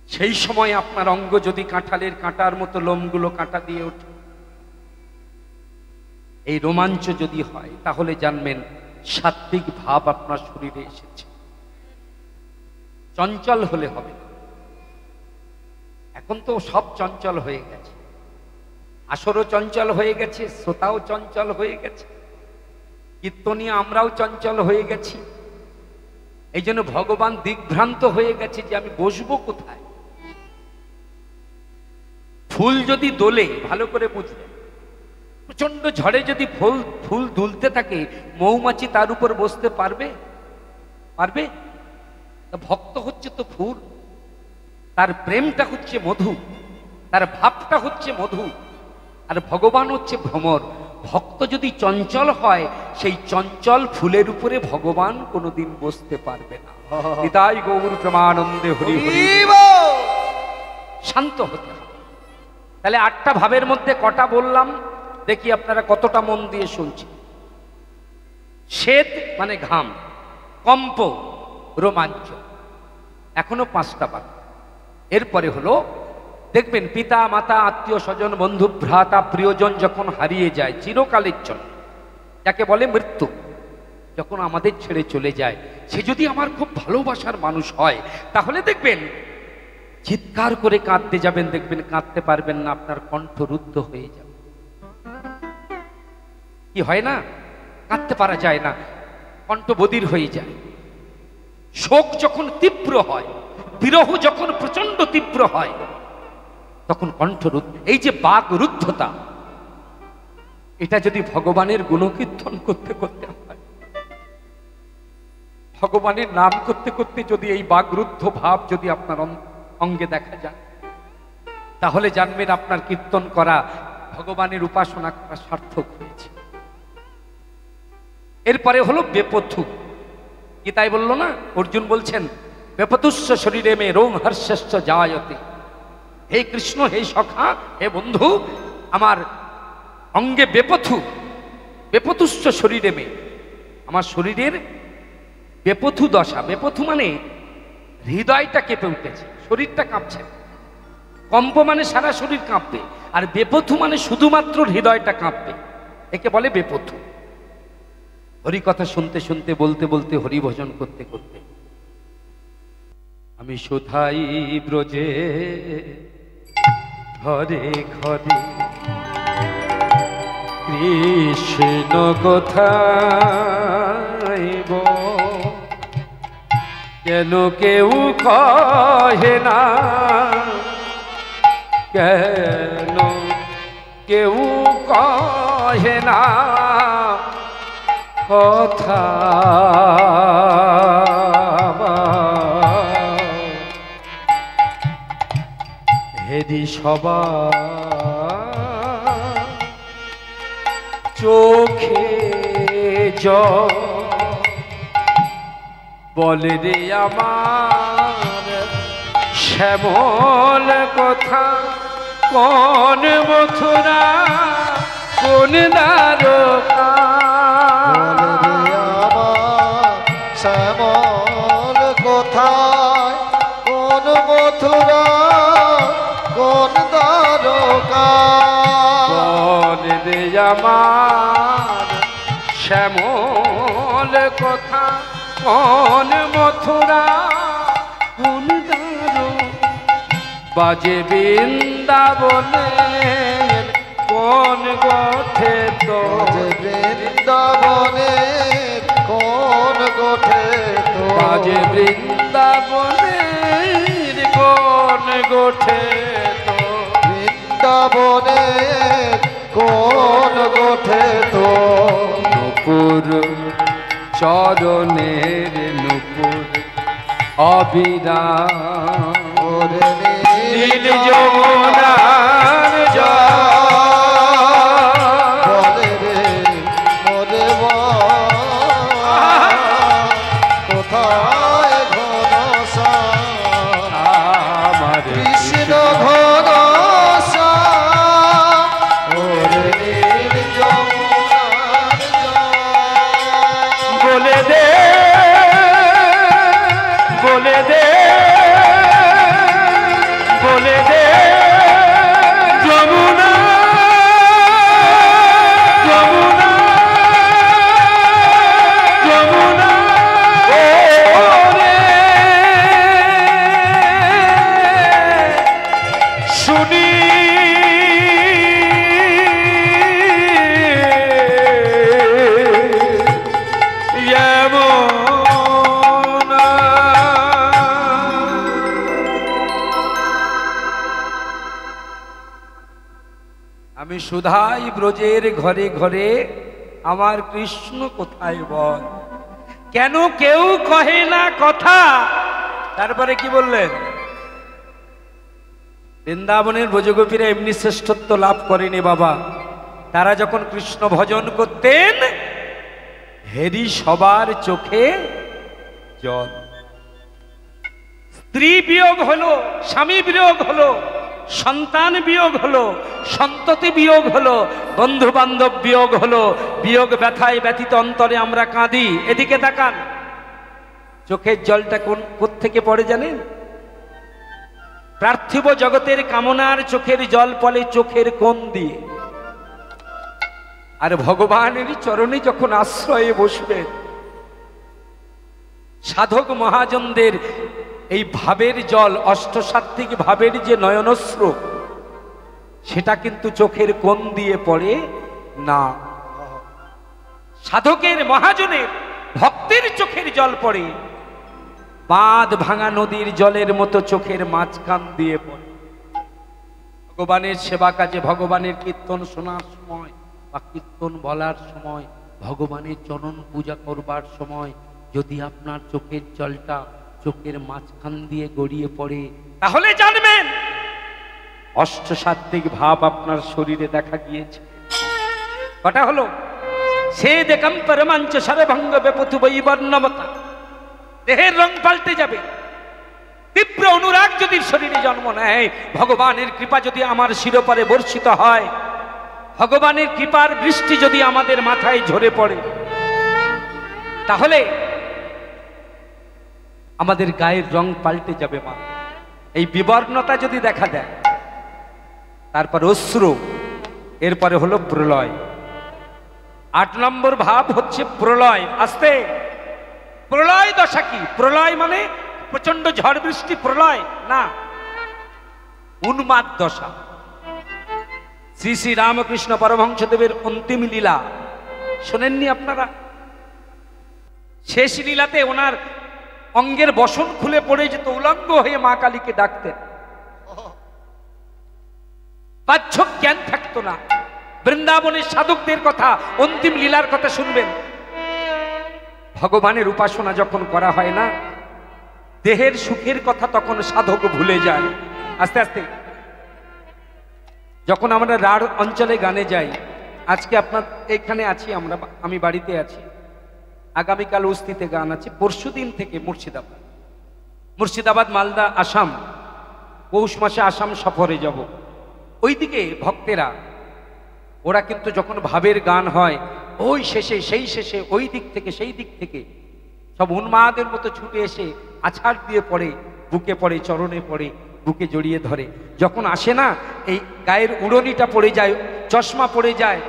সেই সময় আপনার অঙ্গ যদি কাঁঠালের কাঁটার মতো লোমগুলো কাঁটা দিয়ে ওঠে, এই রোমাঞ্চ যদি হয়, তাহলে জানবেন সাত্ত্বিক ভাব আপনার শরীরে এসেছে। চঞ্চল হলে হবে না। এখন তো সব চঞ্চল হয়ে গেছে, আসরও চঞ্চল হয়ে গেছে, শ্রোতাও চঞ্চল হয়ে গেছে, কীর্তনীয় আমরাও চঞ্চল হয়ে গেছি। এই জন্য ভগবান দিগ্ভ্রান্ত হয়ে গেছে যে আমি বসবো কোথায়। ফুল যদি দোলে, ভালো করে বুঝবেন, প্রচন্ড ঝড়ে যদি ফুল দুলতে থাকে, মৌমাছি তার উপর বসতে পারবে? পারবে? ভক্ত হচ্ছে তো ফুল, তার প্রেমটা হচ্ছে মধু, তার ভাবটা হচ্ছে মধু, আর ভগবান হচ্ছে ভ্রমর। ভক্ত যদি চঞ্চল হয়, সেই চঞ্চল ফুলের উপরে ভগবান কোনোদিন বসতে পারবে না। নিতাই গৌর প্রেমানন্দে হরি হরি। শান্ত হতে হবে। তাহলে 8টা ভাবের মধ্যে কটা বললাম, দেখি আপনারা কতটা মন দিয়ে শুনছেন। শ্বেত মানে ঘাম, কম্প রোমাঞ্চ, এখনো 5টা বাকি। এরপরে হলো দেখবেন পিতা মাতা আত্মীয় স্বজন বন্ধু ভ্রাতা প্রিয়জন যখন হারিয়ে যায় চিরকালের জন্য, যাকে বলে মৃত্যু, যখন আমাদের ছেড়ে চলে যায়, সে যদি আমার খুব ভালোবাসার মানুষ হয় তাহলে দেখবেন চিৎকার করে কাঁদতে যাবেন, দেখবেন কাঁদতে পারবেন না, আপনার কণ্ঠ রুদ্ধ হয়ে যাবে। কি হয় না, কাঁদতে পারা যায় না, কণ্ঠ বধির হয়ে যায়। শোক যখন তীব্র হয়, বিরহ যখন প্রচন্ড তীব্র হয়, তখন কণ্ঠ রুদ্ধ। এই যে বাক রুদ্ধতা, এটা যদি ভগবানের গুণকীর্তন করতে করতে হয়, ভগবানের নাম করতে করতে যদি এই বাকরুদ্ধ ভাব যদি আপনার অঙ্গে দেখা যায়, তাহলে জানবেন আপনার কীর্তন করা, ভগবানের উপাসনা করা সার্থক হয়েছে। এরপরে হলো বেপথু। গীতাই বললো না, অর্জুন বলছেন বেপথুস্য শরীরে মে রোম হর্ষশ্চ জায়তে। হে কৃষ্ণ, হে সখা, হে বন্ধু, আমার অঙ্গে বেপথু, বেপথুস্য শরীরে মে, আমার শরীরের বেপথু দশা। বেপথু মানে হৃদয়টা কেঁপে উঠেছে, শরীরটা কাঁপছে। কম্প মানে সারা শরীর কাঁপবে, আর বেপথু মানে শুধুমাত্র হৃদয়টা কাঁপবে, একে বলে বেপথু। হরিকথা শুনতে শুনতে, বলতে বলতে, হরিভজন করতে করতে, আমি শুধাই ব্রজে ঘরে ঘরে, কৃষ্ণ কোথায় গো, কেন কেউ কহে না, কেন কেউ কহে না কথা, হেরি সবার চোখে জল, বলে রে আমার শ্যামল কথা, কোন মথুরা কোন দ্বারকা, শ্যামল কোথায়, কোন মথুরা কোন দ্বারকা, বলে রে আমার শ্যামল কথা, কোন মথুরা কোন দ্বারকা, বাজে বৃন্দাবনের কোন গোঠে তো, বৃন্দাবনের কোন গোঠে তো, বাজে বৃন্দাবনের কোন গোঠে তো, বৃন্দাবনের কোন গোঠে তো, নুপুর চরণের নুপুর অবিরাম, নীল যমুনার জল, বলে রে মোরে কোথায় ঘনশ্যাম, আমার কৃষ্ণ ঘনশ্যাম, ওরে নীল যমুনার জল, বলে দে, বলে দে, বলে দে যমুনা, যমুনা, যমুনা, ওরে শুনি আমি শুধাই ব্রজের ঘরে ঘরে, আমার কৃষ্ণ কোথায় বল, কেন কেউ কহে না কথা। তারপরে কি বললেন, বৃন্দাবনের ব্রজগোপীরা এমনি শ্রেষ্ঠত্ব লাভ করেনি বাবা, তারা যখন কৃষ্ণ ভজন করতেন, হেরি সবার চোখে জল। স্ত্রী বিয়োগ হলো, স্বামী বিয়োগ হলো, সন্তান বিয়োগ হলো, সন্ততি বিয়োগ হলো, বন্ধু বান্ধব বিয়োগ হলো, বিয়োগ ব্যথায় ব্যথিত অন্তরে আমরা কাঁদি। এদিকে তাকান, চোখের জলটা কোথেকে পড়ে জানেন? পার্থিব জগতের কামনার চোখের জল পড়ে চোখের কোণ দিয়ে। আর ভগবানের চরণে যখন আশ্রয়ে বসবেন, সাধক মহাজনদের এই ভাবের জল, অষ্টসাত্ত্বিক ভাবের যে নয়নস্র, সেটা কিন্তু চোখের কোণ দিয়ে পড়ে না। সাধকের মহাজনের ভক্তের চোখের জল পড়ে বাঁধ ভাঙা নদীর জলের মতো চোখের মাঝখান দিয়ে পড়ে। ভগবানের সেবা কাজে, ভগবানের কীর্তন শোনার সময় বা কীর্তন বলার সময়, ভগবানের চরণ পূজা করবার সময় যদি আপনার চোখের জলটা চোখের মাঝখান দিয়ে গড়িয়ে পড়ে, তাহলে জানবেন অষ্টসাত্ত্বিক ভাব আপনার শরীরে দেখা গিয়েছে। কটা হলো? সে দেখাম পরমাঞ্চ সর্বভঙ্গ বেপথু বৈবর্ণমতা, দেহের রং পাল্টে যাবে। তীব্র অনুরাগ যদি শরীরে জন্ম নেয়, ভগবানের কৃপা যদি আমার শিরোপরে বর্ষিত হয়, ভগবানের কৃপার বৃষ্টি যদি আমাদের মাথায় ঝরে পড়ে, তাহলে আমাদের গায়ের রং পাল্টে যাবে। মা, এই বিবর্ণতা যদি দেখা দেয়, তারপর অশ্রু, এরপরে হলো প্রলয়। 8 নম্বর ভাব হচ্ছে প্রলয়। আস্তে, প্রলয় দশা কি? প্রলয় মানে প্রচন্ড ঝড় বৃষ্টি প্রলয় না, উন্মাদ দশা। শ্রী শ্রী রামকৃষ্ণ পরমহংসদেবের অন্তিম লীলা শোনেননি আপনারা? শেষ লীলাতে ওনার অঙ্গের বসন খুলে পড়ে যেত, উলঙ্গ হয়ে মা কালীকে ডাকতেন, বাহ্যক জ্ঞান থাকতো না। বৃন্দাবনের সাধকদের কথা, অন্তিম লীলার কথা শুনবেন। ভগবানের উপাসনা যখন করা হয় না, দেহের সুখের কথা তখন সাধক ভুলে যায় আস্তে আস্তে। যখন আমরা রাঢ় অঞ্চলে গানে যাই, আজকে আপনার এখানে আছি আমরা, আমি বাড়িতে আছি, আগামীকাল উস্তিতে গান আছে, পরশুদিন থেকে মুর্শিদাবাদ, মালদা, আসাম, পৌষ মাসে আসাম সফরে যাব। ওইদিকে ভক্তেরা, ওরা কিন্তু যখন ভাবের গান হয়, ওই শেষে, সেই শেষে, ওই দিক থেকে সেই দিক থেকে সব উন্মাদের মতো ছুটে এসে আছাড় দিয়ে পড়ে, বুকে পড়ে, চরণে পড়ে, বুকে জড়িয়ে ধরে। যখন আসে না, এই গায়ের উড়নিটা পড়ে যায়, চশমা পড়ে যায়,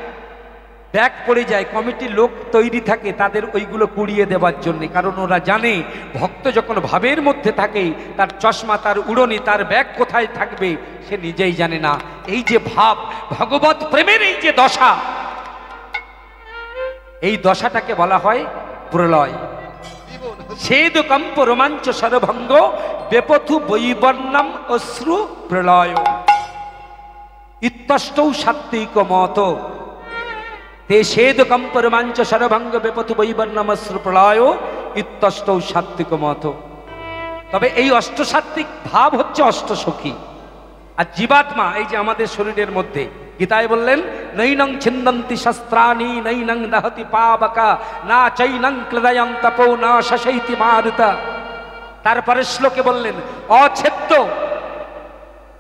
ব্যাগ পড়ে যায়, কমিটির লোক তৈরি থাকে তাদের ওইগুলো কুড়িয়ে দেওয়ার জন্যে। কারণ ওরা জানে ভক্ত যখন ভাবের মধ্যে থাকে, তার চশমা, তার উড়নি, তার ব্যাগ কোথায় থাকবে সে নিজেই জানে না। এই যে ভাব, ভগবত প্রেমের এই যে দশা, এই দশাটাকে বলা হয় প্রলয়। ছেদ কম্প রোমাঞ্চ সরভঙ্গ বেপথু বৈবর্ণম অশ্রু প্রলয় ইত্যষ্টৌ সাত্ত্বিক মত। তে ছেদ কম্প রোমাঞ্চ সরভঙ্গ বেপথু বৈবর্ণম অশ্রু প্রলয় ইত্যষ্টৌ সাত্ত্বিক মত। তবে এই অষ্টসাত্ত্বিক ভাব হচ্ছে অষ্টসখী। আর জীবাত্মা, এই যে আমাদের শরীরের মধ্যে, গীতায় বললেন নৈনং ছিন্দন্তি শস্ত্রাণি নৈনং দহতি পাবকা না চৈনং ক্লেদয়ং তপো না শশৈতি মারুতা। তারপরে শ্লোকে বললেন অছেদ্য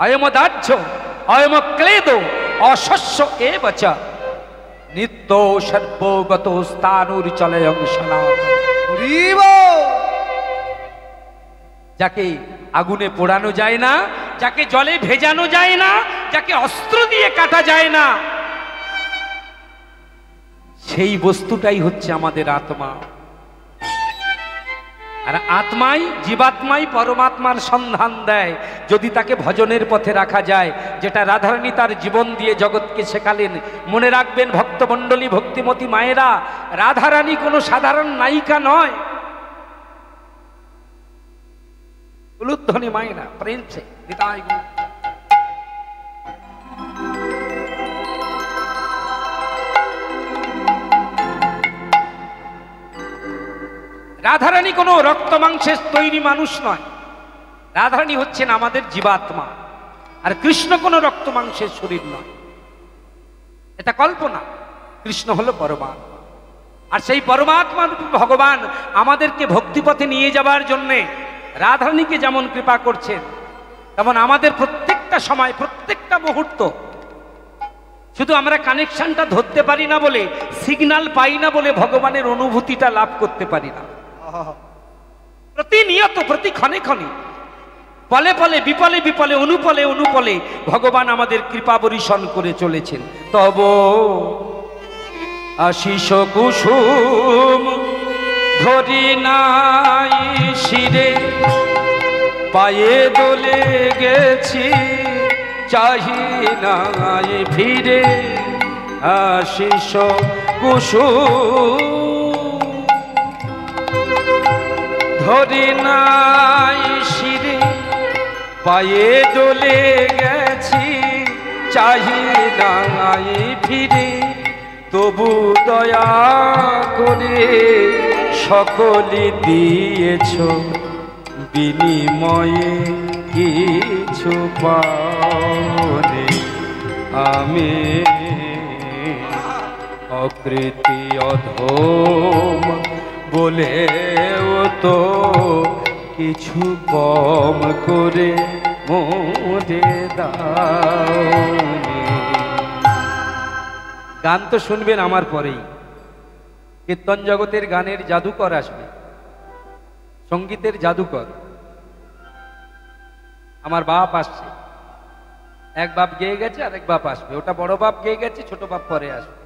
অয়মদাহ্য অয়ম ক্লেদ অশস্য এবচ নিত্য সর্বগত স্থানুর চলয়ং সনাতন। যাকে আগুনে পোড়ানো যায় না, যাকে জলে ভেজানো যায় না, যাকে অস্ত্র দিয়ে কাটা যায় না, সেই বস্তুটাই হচ্ছে আমাদের আত্মা। আর আত্মাই, জীবাত্মাই পরমাত্মার সন্ধান দেয় যদি তাকে ভজনের পথে রাখা যায়, যেটা রাধারানী তার জীবন দিয়ে জগৎকে শেখালেন। মনে রাখবেন ভক্তমণ্ডলী, ভক্তিমতী মায়েরা, রাধারানী কোনো সাধারণ নায়িকা নয়। উলুধ্বনি মায়েরা প্রেম সে নিতাই গুণ। রাধারানী কোনো রক্ত মাংসের তৈরি মানুষ নয়, রাধারানী হচ্ছেন আমাদের জীবাত্মা। আর কৃষ্ণ কোনো রক্ত মাংসের শরীর নয়, এটা কল্পনা। কৃষ্ণ হলো পরমাত্মা। আর সেই পরমাত্মা ভগবান আমাদেরকে ভক্তিপথে নিয়ে যাবার জন্যে রাধারানীকে যেমন কৃপা করছেন, তেমন আমাদের প্রত্যেকটা সময়, প্রত্যেকটা মুহূর্ত, শুধু আমরা কানেকশনটা ধরতে পারি না বলে, সিগন্যাল পাই না বলে ভগবানের অনুভূতিটা লাভ করতে পারি না। প্রতিনিয়ত, প্রতি ক্ষণে ক্ষণে পলে পলে বিপলে বিপলে অনুপলে অনুপলে ভগবান আমাদের কৃপা বর্ষণ করে চলেছেন। তব আশিস কুসুম ধরি নাই শিরে, পায়ে দোলে গেছি চাহি নাই ফিরে। আশিস কুসুম ধরি নাই শিরে, পায়ে দোলে গেছি চাহি নাই ফিরে। তবু দয়া করে সকলে দিয়েছ, বিনিময়ে কিছু পাওনি। আমি অকৃতি অধম বলেও তো কিছু কম করে মোরে দাওনি। গান তো শুনবেন আমার পরেই। কীর্তন জগতের গানের জাদুকর আসবে, সঙ্গীতের জাদুকর। আমার বাপ আসছে, এক বাপ গেয়ে গেছে আর এক বাপ আসবে। ওটা বড় বাপ গেয়ে গেছে, ছোট বাপ পরে আসবে।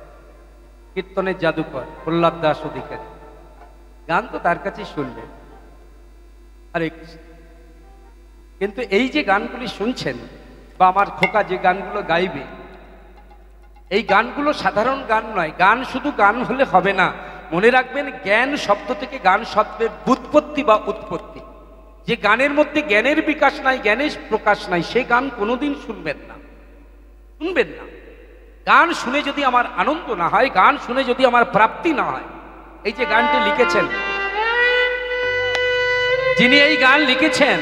কীর্তনের জাদুকর প্রহ্লাদ দাস অধিকারী। গান তো তার কাছেই শুনবে। আরে কিন্তু এই যে গানগুলি শুনছেন বা আমার খোকা যে গানগুলো গাইবে, এই গানগুলো সাধারণ গান নয়। গান শুধু গান হলে হবে না। মনে রাখবেন, জ্ঞান শব্দ থেকে গান শব্দের ব্যুৎপত্তি বা উৎপত্তি। যে গানের মধ্যে জ্ঞানের বিকাশ নাই, জ্ঞানের প্রকাশ নাই, সে গান কোনোদিন শুনবেন না, শুনবেন না। গান শুনে যদি আমার আনন্দ না হয়, গান শুনে যদি আমার প্রাপ্তি না হয়। এই যে গানটি লিখেছেন, যিনি এই গান লিখেছেন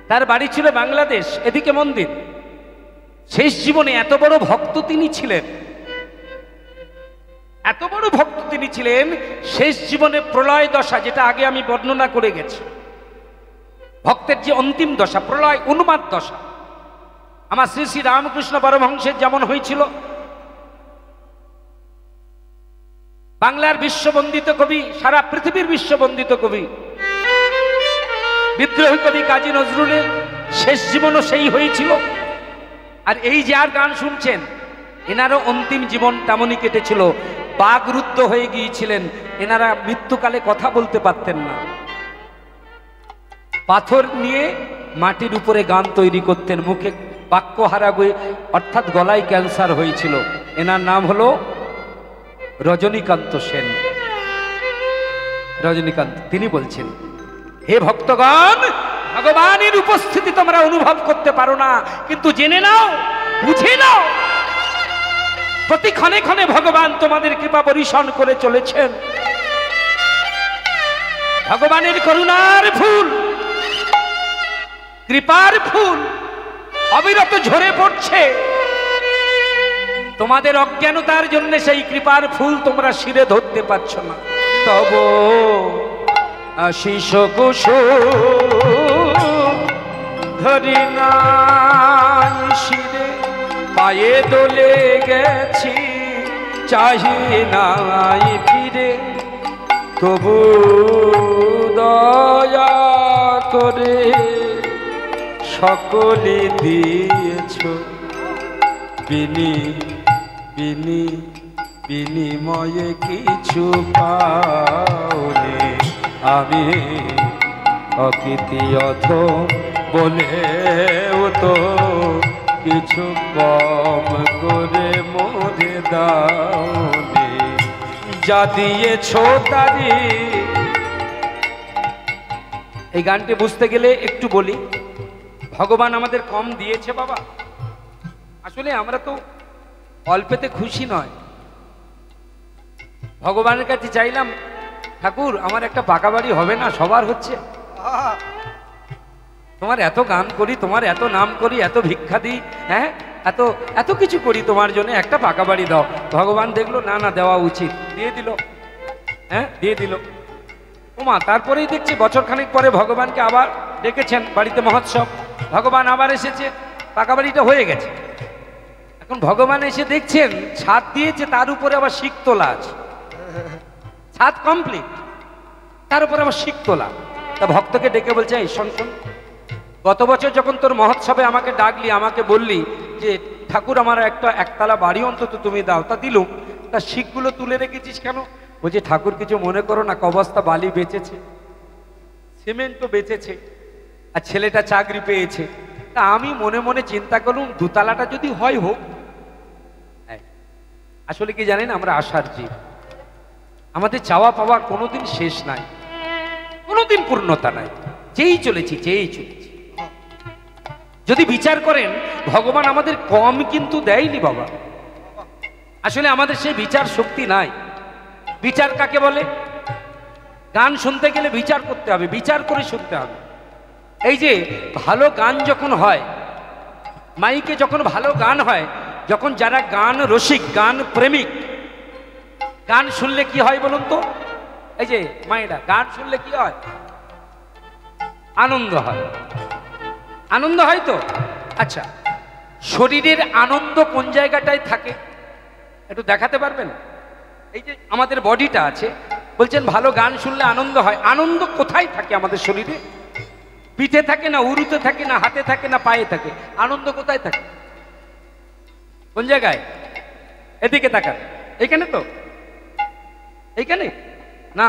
তার বাড়ি ছিল বাংলাদেশ, এদিকে মন্দির। শেষ জীবনে এত বড় ভক্ত তিনি ছিলেন, এত বড় ভক্ত তিনি ছিলেন, শেষ জীবনে প্রলয় দশা, যেটা আগে আমি বর্ণনা করে গেছি। ভক্তের যে অন্তিম দশা, প্রলয় উন্মাদ দশা, আমার শ্রী শ্রী রামকৃষ্ণ পরমহংসের যেমন হয়েছিল। বাংলার বিশ্ববন্দিত কবি, সারা পৃথিবীর বিশ্ববন্দিত কবি, বিদ্রোহী কবি কাজী নজরুলের শেষ জীবনও সেই হয়েছিল। আর এই যার গান শুনছেন, এনারও অন্তিম জীবন তেমনই কেটেছিল। বাগরুদ্ধ হয়ে গিয়েছিলেন। এনারা মৃত্যুকালে কথা বলতে পারতেন না। পাথর নিয়ে মাটির উপরে গান তৈরি করতেন, মুখে বাক্য হারাবে, অর্থাৎ গলায় ক্যান্সার হয়েছিল। এনার নাম হলো রজনীকান্ত সেন। রজনীকান্ত, তিনি বলছেন, হে ভক্তগণ, ভগবানের উপস্থিতি তোমরা অনুভব করতে পারো না, কিন্তু জেনে নাও, বুঝে নাও, প্রতি ক্ষণে ক্ষণে ভগবান তোমাদের কৃপা বর্ষণ করে চলেছেন। ভগবানের করুণার ফুল, কৃপার ফুল অবিরত ঝরে পড়ছে। তোমাদের অজ্ঞানতার জন্য সেই কৃপার ফুল তোমরা শিরে ধরতে পারছো না। তব আশিস কুসুম ধরি নাই শিরে, পায়ে দোলে গেছি চাহি নাই ফিরে। তবু দয়া করে সকলে দিয়েছ, বিনিময়ে কিছু পাওনি। আমি অকৃতি অধম বলেও তো কিছু কম করে মোরে দাওনি। যা দিয়েছ তারি। এই গানটি বুঝতে গেলে একটু বলি, ভগবান আমাদের কম দিয়েছে বাবা। আসলে আমরা তো অল্পেতে খুশি নয়। ভগবানের কাছে চাইলাম, ঠাকুর আমার একটা পাকা বাড়ি হবে না? সবার হচ্ছে। তোমার এত গান করি, তোমার এত নাম করি, এত ভিক্ষা দিই, হ্যাঁ, এত এত কিছু করি তোমার জন্য, একটা পাকা বাড়ি দাও। ভগবান দেখলো না, না দেওয়া উচিত, দিয়ে দিল। হ্যাঁ, দিয়ে দিল। ওমা, তারপরেই দেখছি বছর খানিক পরে ভগবানকে আবার ডেকেছেন বাড়িতে মহোৎসব। ভগবান আবার এসেছে, পাকা বাড়িটা হয়ে গেছে। এখন ভগবান এসে দেখছেন ছাদ দিয়েছে, তার উপরে আবার শিক তোলা আছে। ছাদ কমপ্লিট, তার উপরে আবার শিক তোলা। তা ভক্তকে ডেকে বলছে, এই শোন শোন, গত বছর যখন তোর মহোৎসবে আমাকে ডাকলি, আমাকে বললি যে ঠাকুর আমার একটা একতলা বাড়ি অন্তত তুমি দাও, তা দিলুম। তা শিখগুলো তুলে রেখেছিস কেন? বলছি ঠাকুর কিছু মনে করো না, কবস্তা বালি বেচেছে, সিমেন্টও বেচেছে, আর ছেলেটা চাকরি পেয়েছে। তা আমি মনে মনে চিন্তা করলুম দুতলাটা যদি হয় হোক। আসলে কি জানেন, আমরা আশার জীব, আমাদের চাওয়া পাওয়ার কোনোদিন শেষ নাই, কোনোদিন পূর্ণতা নাই, চেয়েই চলেছি চেয়েই চলেছি। যদি বিচার করেন ভগবান আমাদের কম কিন্তু দেয়নি বাবা, আসলে আমাদের সেই বিচার শক্তি নাই। বিচার কাকে বলে? গান শুনতে গেলে বিচার করতে হবে, বিচার করে শুনতে হবে। এই যে ভালো গান যখন হয়, মাইকে যখন ভালো গান হয়, যখন যারা গান রসিক, গান প্রেমিক, গান শুনলে কি হয় বলুন তো? এই যে মায়েরা, গান শুনলে কি হয়? আনন্দ হয়, আনন্দ হয় তো। আচ্ছা, শরীরের আনন্দ কোন জায়গাটায় থাকে একটু দেখাতে পারবেন? এই যে আমাদের বডিটা আছে, বলছেন ভালো গান শুনলে আনন্দ হয়, আনন্দ কোথায় থাকে আমাদের শরীরে? পিঠে থাকে না, উরুতে থাকে না, হাতে থাকে না, পায়ে থাকে? আনন্দ কোথায় থাকে? কোন জায়গায়? এদিকে তাকান, এইখানে তো, এইখানে না,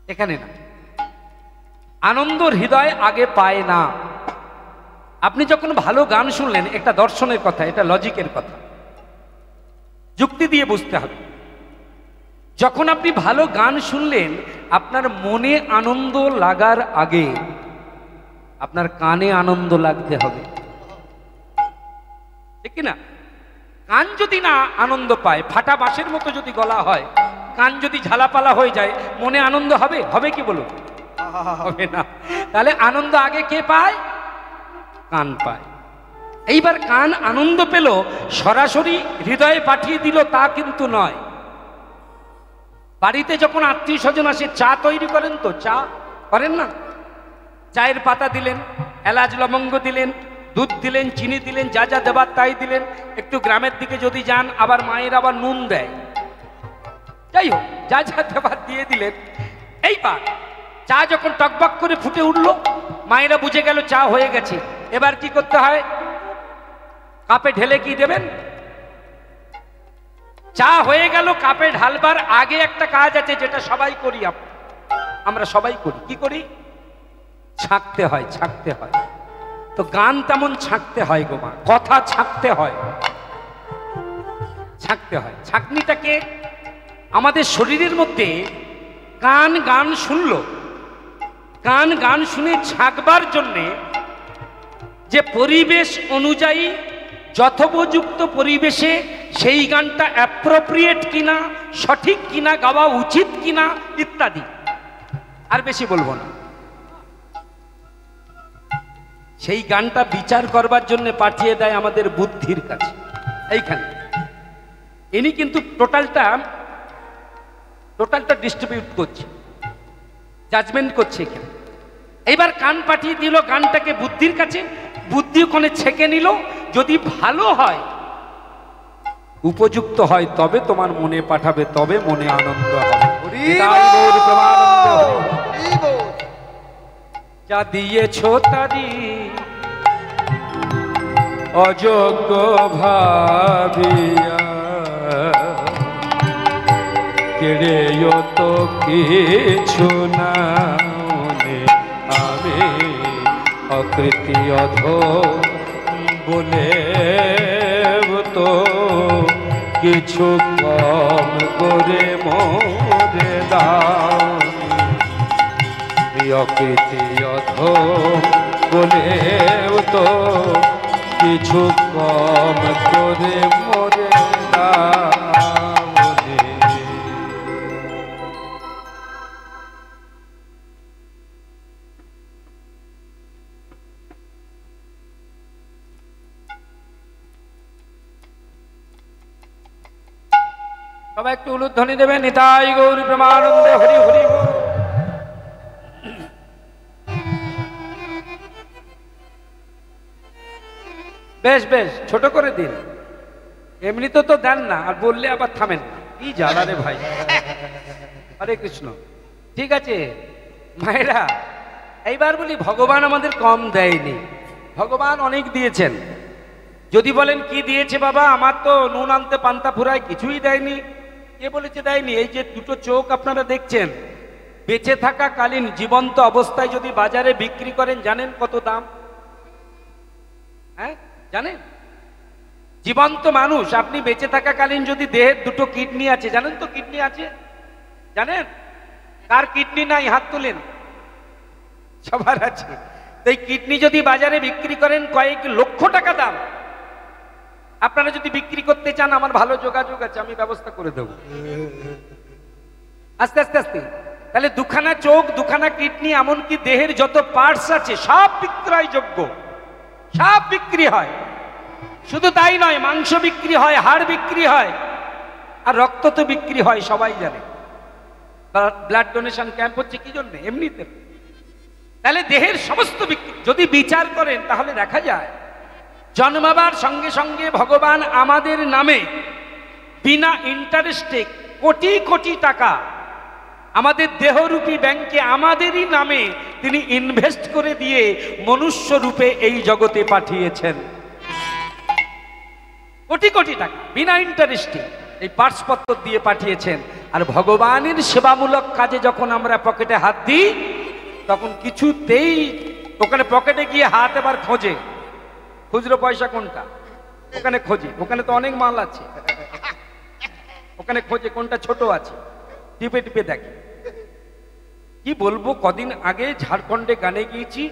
এখানে না। আনন্দ হৃদয় আগে পায় না। আপনি যখন ভালো গান শুনলেন, একটা দর্শনের কথা, এটা লজিকের কথা, যুক্তি দিয়ে বুঝতে হবে। যখন আপনি ভালো গান শুনলেন, আপনার মনে আনন্দ লাগার আগে আপনার কানে আনন্দ লাগতে হবে, ঠিক কি না? কান যদি না আনন্দ পায়, ফাটা বাঁশের মতো যদি গলা হয়, কান যদি ঝালাপালা হয়ে যায়, মনে আনন্দ হবে? হবে কি বলুন? হবে না। তাহলে আনন্দ আগে কে পায়? কান পায়। এইবার কান আনন্দ পেল, সরাসরি হৃদয়ে পাঠিয়ে দিল তা কিন্তু নয়। বাড়িতে যখন আত্মীয় স্বজন আসে, চা তৈরি করেন তো, চা করেন না? চায়ের পাতা দিলেন, এলাচ লবঙ্গ দিলেন, দুধ দিলেন, চিনি দিলেন, যা যা দেবার তাই দিলেন। একটু গ্রামের দিকে যদি যান, আবার মায়ের আবার নুন দেয়, যাই হোক যা যা দেবার দিয়ে দিলেন। এইবার চা যখন টকবক করে ফুটে উঠলো, মায়েরা বুঝে গেল চা হয়ে গেছে। এবার কি করতে হয়? কাপে ঢেলে কি দেবেন? চা হয়ে গেল, কাপে ঢালবার আগে একটা কাজ আছে, যেটা সবাই করি, আমরা সবাই করি। কি করি? ছাঁকতে হয়, ছাঁকতে হয়। তো গান তেমন ছাঁকতে হয় গো মা, কথা ছাঁকতে হয়, ছাঁকতে হয়। ছাঁকনিটাকে আমাদের শরীরের মধ্যে কান গান শুনলো, কান গান শুনে ছাঁকবার জন্যে যে পরিবেশ অনুযায়ী, যথোপযুক্ত পরিবেশে সেই গানটা অ্যাপ্রোপ্রিয়েট কিনা, সঠিক কিনা, গাওয়া উচিত কিনা ইত্যাদি, আর বেশি বলবো না। সেই গানটা বিচার করবার জন্য পাঠিয়ে দেয় আমাদের বুদ্ধির কাছে। এইখানে ইনি কিন্তু টোটালটা ডিস্ট্রিবিউট করছে, জাজমেন্ট করছে এখানে। এইবার কান পাঠিয়ে দিল গানটাকে বুদ্ধির কাছে, বুদ্ধি ওখানে ছেঁকে নিল। যদি ভালো হয়, উপযুক্ত হয়, তবে তোমার মনে পাঠাবে, তবে মনে আনন্দ হবে। যা দিয়েছ তারি অযোগ্য ভাবিয়া, কেড়েও তো কিছু না, আমি অকৃতি অধম বলে তো কিছু কম করে মোরে দাও। অকৃতি অধম বলে তো কিছু কম করে মোরে দাও। সবাই একটু উলুধ্বনি দেবেন। নিতাই গৌর প্রেমানন্দে, হরি হরি বল। বেশ বেশ ছোট করে দিন, এমনিতে তো দেন না, আর বললে আবার থামেন না, কি জ্বালা রে ভাই। হরে কৃষ্ণ। ঠিক আছে মায়েরা, এইবার বলি ভগবান আমাদের কম দেয়নি, ভগবান অনেক দিয়েছেন। যদি বলেন কি দিয়েছে বাবা, আমার তো নুন আনতে পান্তা ফুরায় কিছুই দেয়নি। কে বলেছে দেয়নি? এই যে দুটো চোখ আপনারা দেখছেন, বেঁচে থাকাকালীন জীবন্ত অবস্থায় যদি বাজারে বিক্রি করেন জানেন কত দাম? হ্যাঁ জানেন? জীবন্ত মানুষ আপনি বেঁচে থাকাকালীন যদি দেহের দুটো কিডনি আছে, জানেন তো কিডনি আছে? জানেন? কার কিডনি নাই হাত তোলেন? সবার আছে। তো এই কিডনি যদি বাজারে বিক্রি করেন কয়েক লক্ষ টাকা দাম। আপনারা যদি বিক্রি করতে চান আমার ভালো যোগাযোগ আছে, আমি ব্যবস্থা করে দেব আস্তে আস্তে আস্তে। তাহলে দুখানা চোখ, দুখানা কিডনি, এমনকি দেহের যত পার্টস আছে সব বিক্রয়যোগ্য, সব বিক্রি হয়। শুধু তাই নয়, মাংস বিক্রি হয়, হাড় বিক্রি হয়, আর রক্ত তো বিক্রি হয়, সবাই জানে। ব্লাড ডোনেশন ক্যাম্প হচ্ছে কি জন্য? এমনিতে। তাহলে দেহের সমস্ত বিক্রি যদি বিচার করেন তাহলে দেখা যায় জন্মাবার সঙ্গে সঙ্গে ভগবান আমাদের নামে বিনা ইন্টারেস্টে কোটি কোটি টাকা আমাদের দেহরূপী ব্যাংকে আমাদেরই নামে তিনি ইনভেস্ট করে দিয়ে মনুষ্য রূপে এই জগতে পাঠিয়েছেন। কোটি কোটি টাকা বিনা ইন্টারেস্টে এই পার্সপত্র দিয়ে পাঠিয়েছেন। আর ভগবানের সেবামূলক কাজে যখন আমরা পকেটে হাত দিই তখন কিছুতেই ওখানে পকেটে গিয়ে হাত এবার খোঁজে, খুচরো পয়সা কোনটা, ওখানে খোঁজে, ওখানে তো অনেক মাল আছে, ওখানে খোঁজে কোনটা ছোট আছে, টিপে টিপে দেখে। কি বলবো, কদিন আগে ঝাড়খণ্ডে গানে গিয়েছি,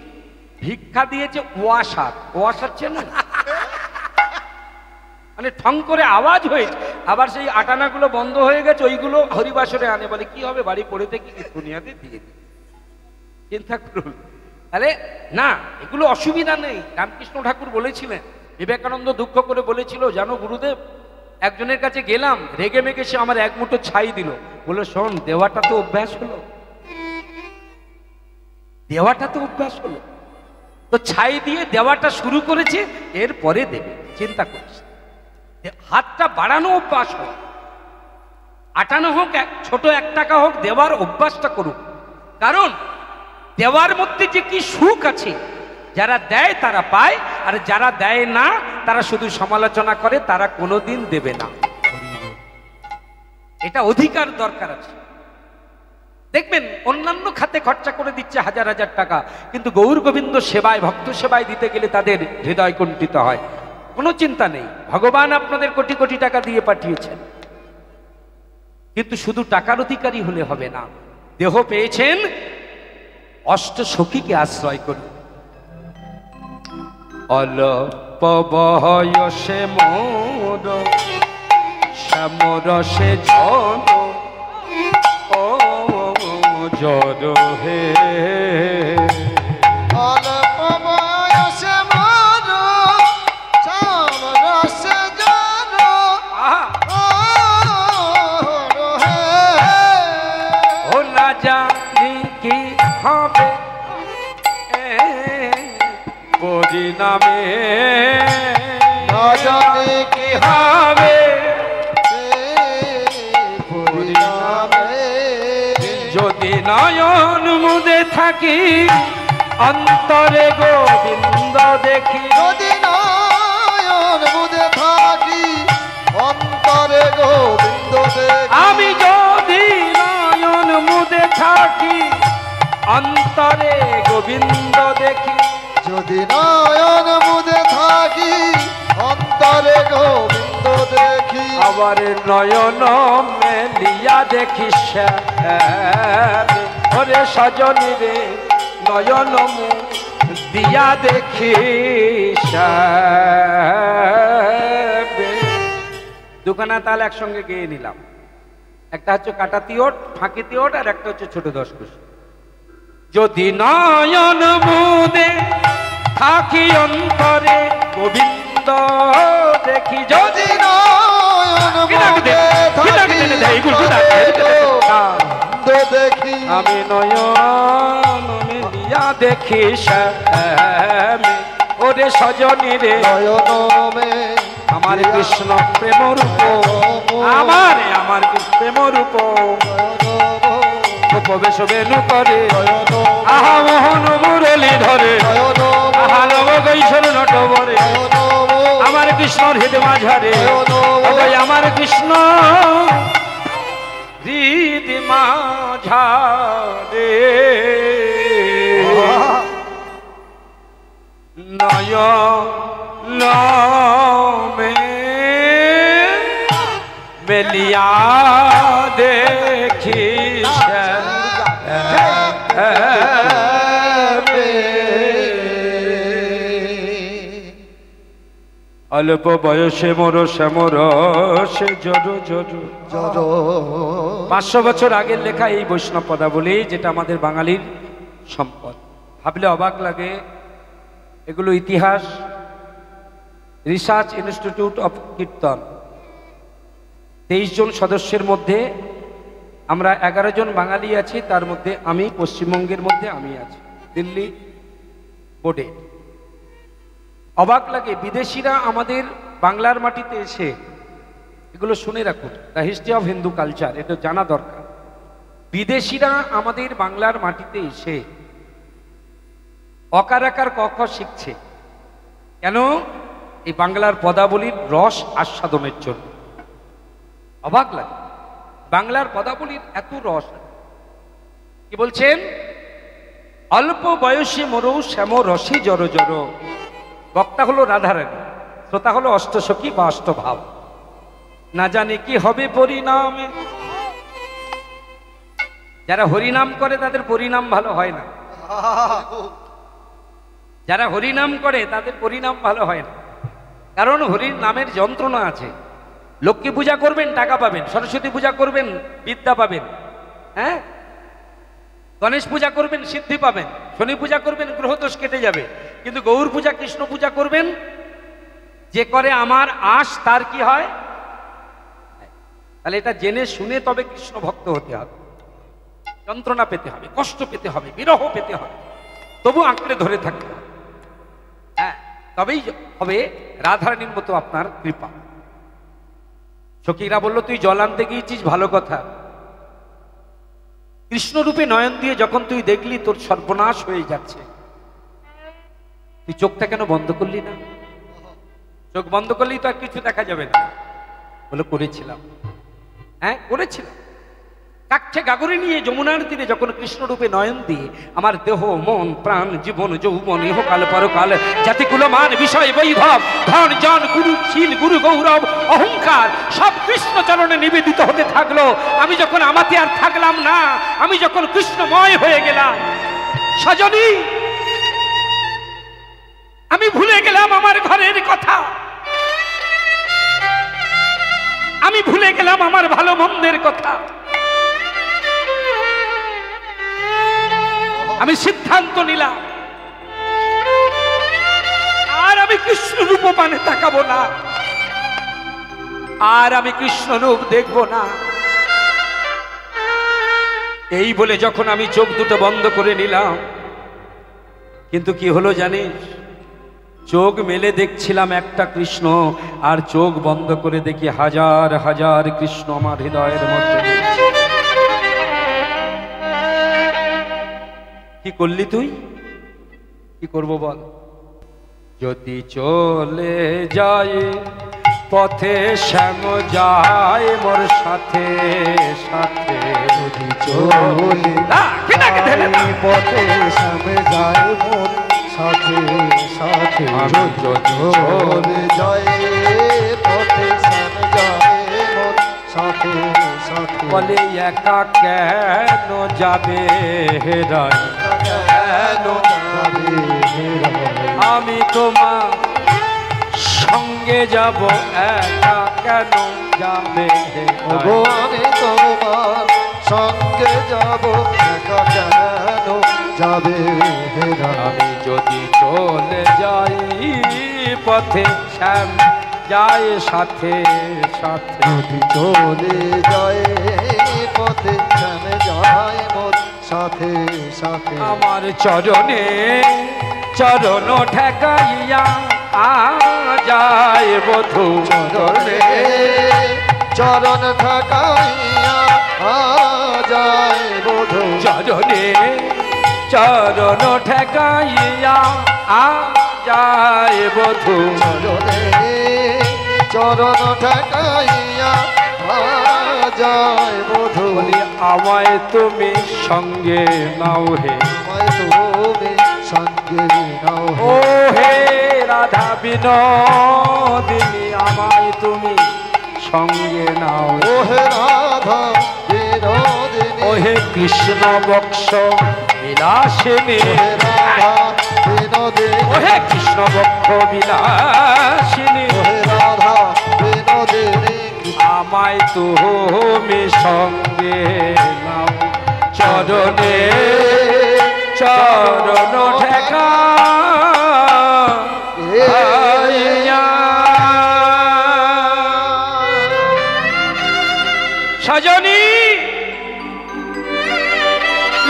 ভিক্ষা দিয়েছে ওয়াসার, ওয়াসার চেনেন? মানে ঠং করে আওয়াজ হয়েছে। আবার সেই আটানাগুলো বন্ধ হয়ে গেছে, ওইগুলো হরিবাসরে আনে, বলে কি হবে বাড়ি পড়ে থেকে দুনিয়াতে দিয়ে দিই। চিন্তা করুন। তাহলে না, এগুলো অসুবিধা নেই। রামকৃষ্ণ ঠাকুর বলেছিলেন, বিবেকানন্দ দুঃখ করে বলেছিল, জানো গুরুদেব, একজনের কাছে গেলাম, রেগে মেগে সে আমার এক মুঠো ছাই দিল। বললো শোন, দেওয়াটা তো অভ্যাস হলো, দেওয়াটা তো অভ্যাস হলো, তো ছাই দিয়ে দেওয়াটা শুরু করেছে, এরপরে দেবে, চিন্তা করিস। হাতটা বাড়ানো অভ্যাস হোক, আটানো হোক, ছোট 1 টাকা হোক, দেওয়ার অভ্যাসটা করুক। কারণ দেওয়ার মধ্যে যে কি সুখ আছে, যারা দেয় তারা পায়, আর যারা দেয় না তারা শুধু সমালোচনা করে, তারা কোনোদিন দেবে না। এটা অধিকার দরকার আছে। দেখবেন অন্যান্য খাতে খরচা করে দিচ্ছে হাজার হাজার টাকা, কিন্তু গৌর গোবিন্দ সেবায়, ভক্ত সেবায় দিতে গেলে তাদের হৃদয় কুণ্ঠিত হয়। কোনো চিন্তা নেই, ভগবান আপনাদের কোটি কোটি টাকা দিয়ে পাঠিয়েছেন, কিন্তু শুধু টাকার অধিকারী হলে হবে না। দেহ পেয়েছেন, অষ্ট সখীকে আশ্রয় করুন। অল্প বয়সে মোর শ্যামরসে জন ও জর হে, অল্প বয়সে মোর শ্যামরসে জন ও হে, ও না জানি কি হবে পরিণামে, না জানি কি হবে পরিণামে, যদি নয়ন মুদে থাকি অন্তরে গোবিন্দ দেখি, যদি নয়ন মুদে থাকি অন্তরে গোবিন্দ দেখি, আমি যদি নয়ন মুদে থাকি অন্তরে গোবিন্দ দেখি, যদি নয়ন মুদে থাকি অন্তরে গোবিন্দ দেখি, আবার নয়ন মেলিয়া দেখি শ্যামে, ওরে সজনী রে নয়ন দিয়া দেখি শ্যামে। দুখানা তাল একসঙ্গে গেয়ে নিলাম, একটা হচ্ছে কাটাতি ওট, ফাঁকিতি ওট, আর একটা হচ্ছে ছোট দশকুশ। যদি নয়ন মুদে থাকি অন্তরে গোবিন্দ দেখি, যদি নয়ন মুদে থাকি গোবিন্দ দেখি, আমি নয়ন মিলিয়া দেখি শ্যামে, ওরে সজনী রে নয়ন মে আমার কৃষ্ণ প্রেম রূপ, আমার কৃষ্ণ প্রেম রূপ প্রবেশ বেনু করে নয়ন আহা মোহন মুরলী ধরে নয়ন আহা নব গৈশোর নটবরে আমার কৃষ্ণর হৃদয় মাঝারে ওই আমার কৃষ্ণ হৃদয় মাঝারে নয়ন মে মেলিয়া দেখিস অল্প বয়সে মোর শ্যামর সে জড় জড় জড় 500 বছর আগের লেখা এই বৈষ্ণব পদাবলী, যেটা আমাদের বাঙালির সম্পদ। ভাবলে অবাক লাগে, এগুলো ইতিহাস রিসার্চ ইনস্টিটিউট অফ কীর্তন। 23 জন সদস্যের মধ্যে আমরা 11 জন বাঙালি আছি, তার মধ্যে আমি পশ্চিমবঙ্গের মধ্যে আমি আছি, দিল্লি বোর্ডে। অবাক লাগে, বিদেশিরা আমাদের বাংলার মাটিতে এসে, এগুলো শুনে রাখুন, the history of Hindu culture, এটা জানা দরকার। বিদেশিরা আমাদের বাংলার মাটিতে এসে অকার আকার ক খ শিখছে কেন? এই বাংলার পদাবলীর রস আস্বাদনের জন্য। অবাক লাগে, বাংলার পদাবলীর এত রস। কি বলছেন? অল্প বয়সে মরৌ শ্যাম রসে জড় জড়। বক্তা হলো রাধারানী, শ্রোতা হলো অষ্টসখী বা অষ্টভাব। না জানে কি হবে পরিণামে। যারা হরিনাম করে তাদের পরিণাম ভালো হয় না, যারা হরিনাম করে তাদের পরিণাম ভালো হয় না। কারণ হরির নামের যন্ত্রণা আছে। লক্ষ্মী পূজা করবেন টাকা পাবেন, সরস্বতী পূজা করবেন বিদ্যা পাবেন, হ্যাঁ, গণেশ পূজা করবেন সিদ্ধি পাবেন, শনি পূজা করবেন গ্রহদোষ কেটে যাবে। কিন্তু গৌর পূজা কৃষ্ণ পূজা করবেন, যে করে আমার আশ তার কি হয়? তাহলে এটা জেনে শুনে তবে কৃষ্ণ ভক্ত হতে হবে। যন্ত্রণা পেতে হবে, কষ্ট পেতে হবে, বিরহ পেতে হবে, তবু আঁকড়ে ধরে থাকতে হবে। হ্যাঁ, তবেই হবে রাধারানীর মতো আপনার কৃপা। সখীরা বলল, তুই জল আনতে গিয়েছিস, ভালো কথা। কৃষ্ণরূপে নয়ন দিয়ে যখন তুই দেখলি তোর সর্বনাশ হয়ে যাচ্ছে, তুই চোখটা কেন বন্ধ করলি না? চোখ বন্ধ করলেই তো আর কিছু দেখা যাবে না। বলে, করেছিলাম। হ্যাঁ, করেছিলাম। কাক্ষে গাগরে নিয়ে যমুনার তীরে যখন কৃষ্ণরূপে নয়ন দিয়ে আমার দেহ মন প্রাণ জীবন যৌবন ইহকাল পরকাল জাতিকুল মান বিষয় বৈভব ধন জন গুরু শীল গুরু গৌরব অহংকার সব কৃষ্ণ চরণে নিবেদিত হতে থাকলো। আমি যখন আমাতে আর থাকলাম না, আমি যখন কৃষ্ণময় হয়ে গেলাম, সজনী আমি ভুলে গেলাম আমার ঘরের কথা, আমি ভুলে গেলাম আমার ভালো মন্দের কথা। আমি সিদ্ধান্ত নিলাম আর আমি কৃষ্ণ রূপ পানে তাকাবো না, আর আমি কৃষ্ণ রূপ দেখবো না। এই বলে যখন আমি চোখ দুটো বন্ধ করে নিলাম, কিন্তু কি হলো জানিস? চোখ মেলে দেখছিলাম একটা কৃষ্ণ, আর চোখ বন্ধ করে দেখি হাজার হাজার কৃষ্ণ আমার হৃদয়ের মধ্যে। কি করলি তুই? কি করব বল? যদি চলে যায় পথে শ্যাম যায় মোর সাথে সাথে, যদি চলে পথে শ্যাম যায় মোর সাথে সাথে, চলে যায় পথে শ্যাম যায় মোর সাথে সাথে। বলে একা কেন যাবে হেরাই, কেন যাবে আমি তোমার সঙ্গে যাব, একা কেন যাবে ওগো আমি তোমার সঙ্গে যাব, একা কেন যাবে হেরা। আমি যদি চলে যাই পথে শ্যাম যায় সাথে সাথে, যদি চলে যায় পথে শ্যাম যায় মোর সাথে সাথে। আমার চরণে চরণ ঠেকাইয়া যায় বধূ চরণে চরণ ঠকাইয়া যায় বধূ চরণে চরণ ঠেকাইয়া আ যায় বধূ চরণে চরণ ঠেকাইয়া যায় বধূ বলি আমায় তুমি সঙ্গে নাও হে আমায় তুমি সঙ্গে নাও ও হে রাধা বিনোদিনী আমায় তুমি সঙ্গে নাও ও হে রাধা বিনোদিনী ও হে কৃষ্ণ বক্ষ বিলাসিনী ও হে রাধা বিনোদিনী ও হে কৃষ্ণ বক্ষ বিলাসিনী ও হে রাধা বিনোদিনী আমায় তুমি সঙ্গে নাও চরণে চরণ ঠেকা সজনী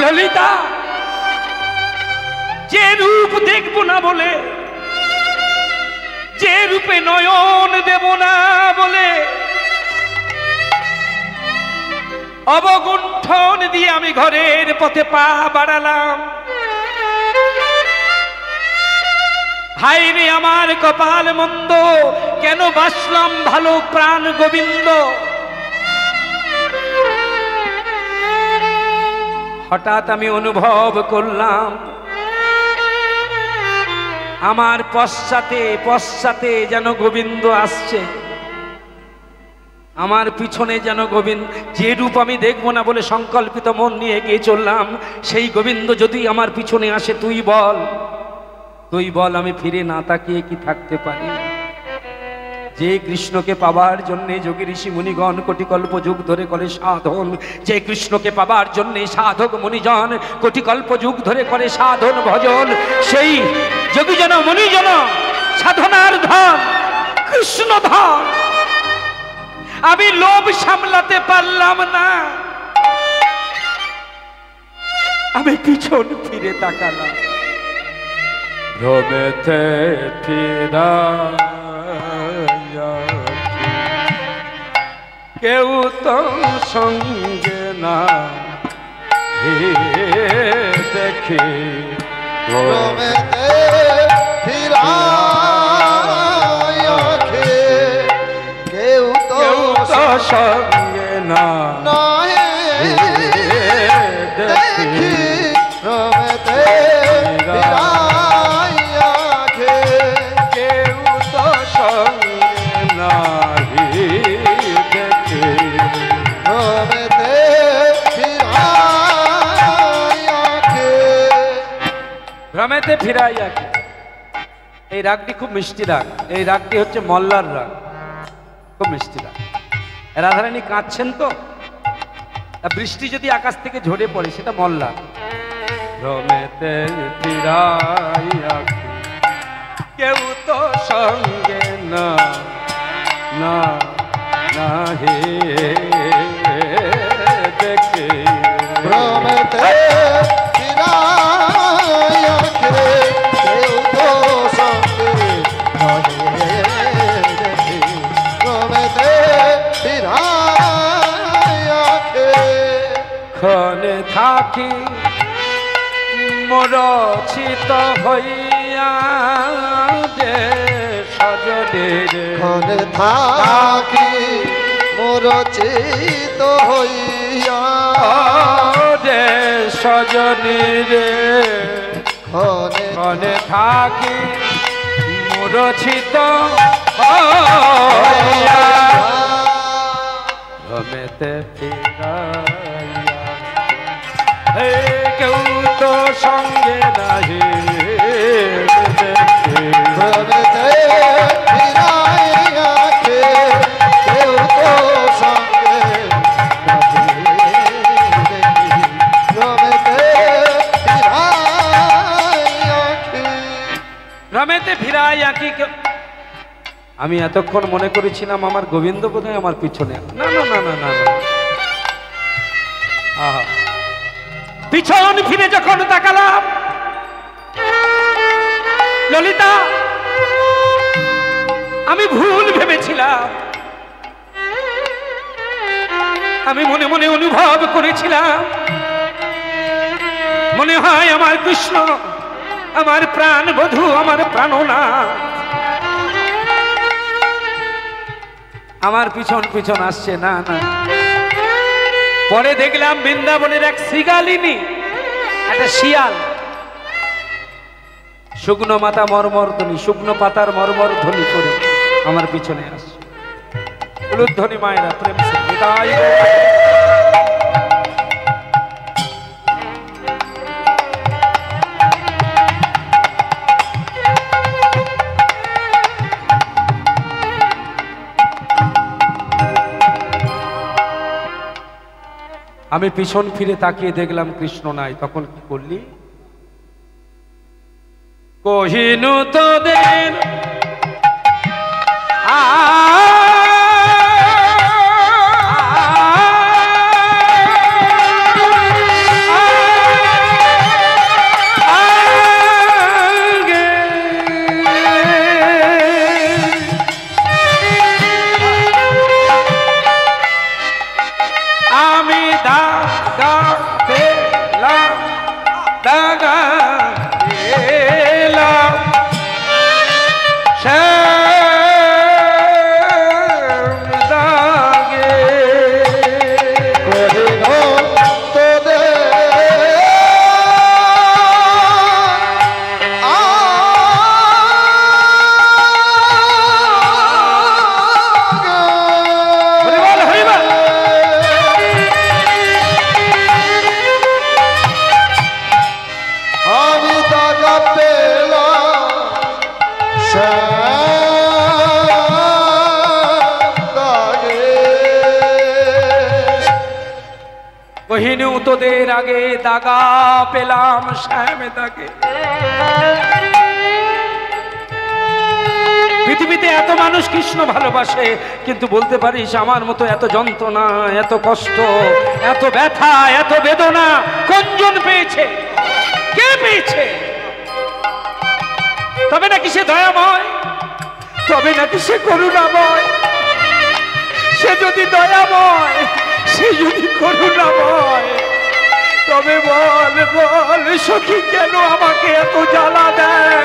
ললিতা যে রূপ দেখবো না বলে যে রূপে নয়ন দেব না বলে অবগুণ্ঠন দিয়ে আমি ঘরের পথে পা বাড়ালাম হায় রে আমার কপাল মন্দ কেন বাসলাম ভালো প্রাণ গোবিন্দ হঠাৎ আমি অনুভব করলাম আমার পশ্চাতে পশ্চাতে যেন গোবিন্দ আসছে আমার পিছনে যেন গোবিন্দ যে রূপ আমি দেখবো না বলে সংকল্পিত মন নিয়ে এগিয়ে চললাম সেই গোবিন্দ যদি আমার পিছনে আসে তুই বল আমি ফিরে না তাকিয়ে কি থাকতে পারি যে কৃষ্ণকে পাবার জন্যে যোগী ঋষি মুনিগণ কোটিকল্প যুগ ধরে করে সাধন যে কৃষ্ণকে পাবার জন্যে সাধক মুনিজন কোটিকল্প যুগ ধরে করে সাধন ভজন সেই যোগীজন মুনিজন সাধনার ধন কৃষ্ণ ধন আমি লোভ সামলাতে পারলাম না আমি পিছন ফিরে তাকালাম ভ্রমেতে ফিরা কেউ তো সঙ্গে না দেখে ক্রমেতে ফিরাইয়াকে কেউ তো সঙ্গে না নহে দেখি ক্রমেতে ফিরাইয়াকে কেউ তো সঙ্গে নাহি দেখে ক্রমেতে ফিরাইয়াকে ভ্রমেতে ফিরাইয়াকে এই রাগটি খুব মিষ্টি রাগ এই রাগটি হচ্ছে মল্লার রাগ খুব মিষ্টি রাগ রাধারানী কাঁদছেন তো বৃষ্টি যদি আকাশ থেকে ঝরে পড়ে সেটা মল্লা ভ্রমেতে ফিরাইয়াকে কেউ তো সঙ্গে না না না হে দেখে ক্রমেতে ফিরাইয়াকে কেউ তো সঙ্গে নহে দেখি ক্রমেতে ফিরাইয়াকে ক্ষণে থাকি মরছিত হইয়া যে সজনের ক্ষণে থাকি মরচিত হইয়া যে সজনীর ক্ষণে ক্ষণে থাকি মরছিত হইয়া ভ্রমেতে ফিরাইয়া হে কেউ তো সঙ্গে নাহি দেখে ক্রমেতে ফিরাইয়াকে কেউ তো সঙ্গে নহে দেখি ক্রমেতে ফিরাইয়াকে ভ্রমেতে ফিরাইয়া কি আমি এতক্ষণ মনে করেছিলাম আমার গোবিন্দ বোধহয় আমার পিছনে না না না না না না আহা পিছন ফিরে যখন তাকালাম ললিতা আমি ভুল ভেবেছিলাম আমি মনে মনে অনুভব করেছিলাম, মনে হয় আমার কৃষ্ণ আমার প্রাণ বধূ, আমার প্রাণনাথ আমার পিছন পিছন আসছে। না না, পরে দেখলাম বৃন্দাবনের এক শ্রীগালিনী, একটা শিয়াল, শুকনো মাথা মর্মর ধ্বনি, শুকনো পাতার মর্মর ধ্বনি করে আমার পিছনে আসছে। উলুধ্বনি মায়েরা প্রেম সে বিদায়। আমি পিছন ফিরে তাকিয়ে দেখলাম কৃষ্ণ নাই। তখন কি করলি? কহিনু তোদের আমি দাগা পেলাম, দাগা পেলাম কহিনু তোদের আগে দাগা পেলাম শ্যাম দাগে। পৃথিবীতে এত মানুষ কৃষ্ণ ভালোবাসে, কিন্তু বলতে পারিস আমার মতো এত যন্ত্রণা, এত কষ্ট, এত ব্যথা, এত বেদনা কোনজন পেয়েছে? কে পেয়েছে? তবে নাকি সে দয়াময়, তবে নাকি সে করুণাময়। সে যদি দয়াময়, সে যদি করুণাময়, তবে বল বল সখী কেন আমাকে এত জ্বালা দেয়?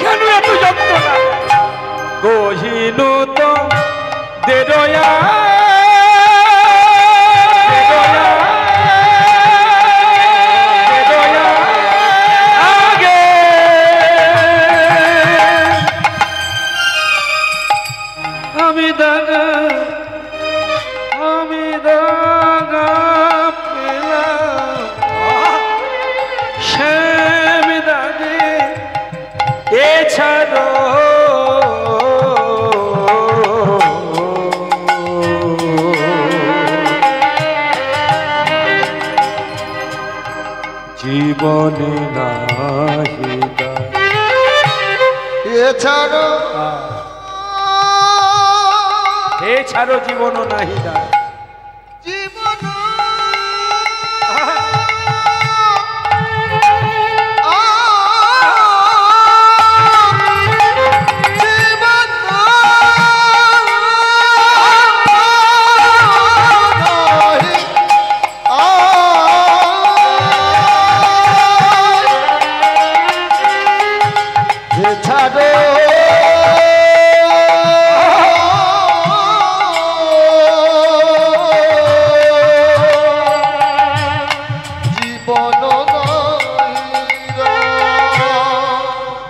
কেন এত যন্ত্রণা? কহিনু তো দেরয়া আমি দাগা পেলাম শ্যাম দাগে। এছাড়া জীবনে নাহি এছাড়া এছাড়া জীবন নাহি দায়। জীবন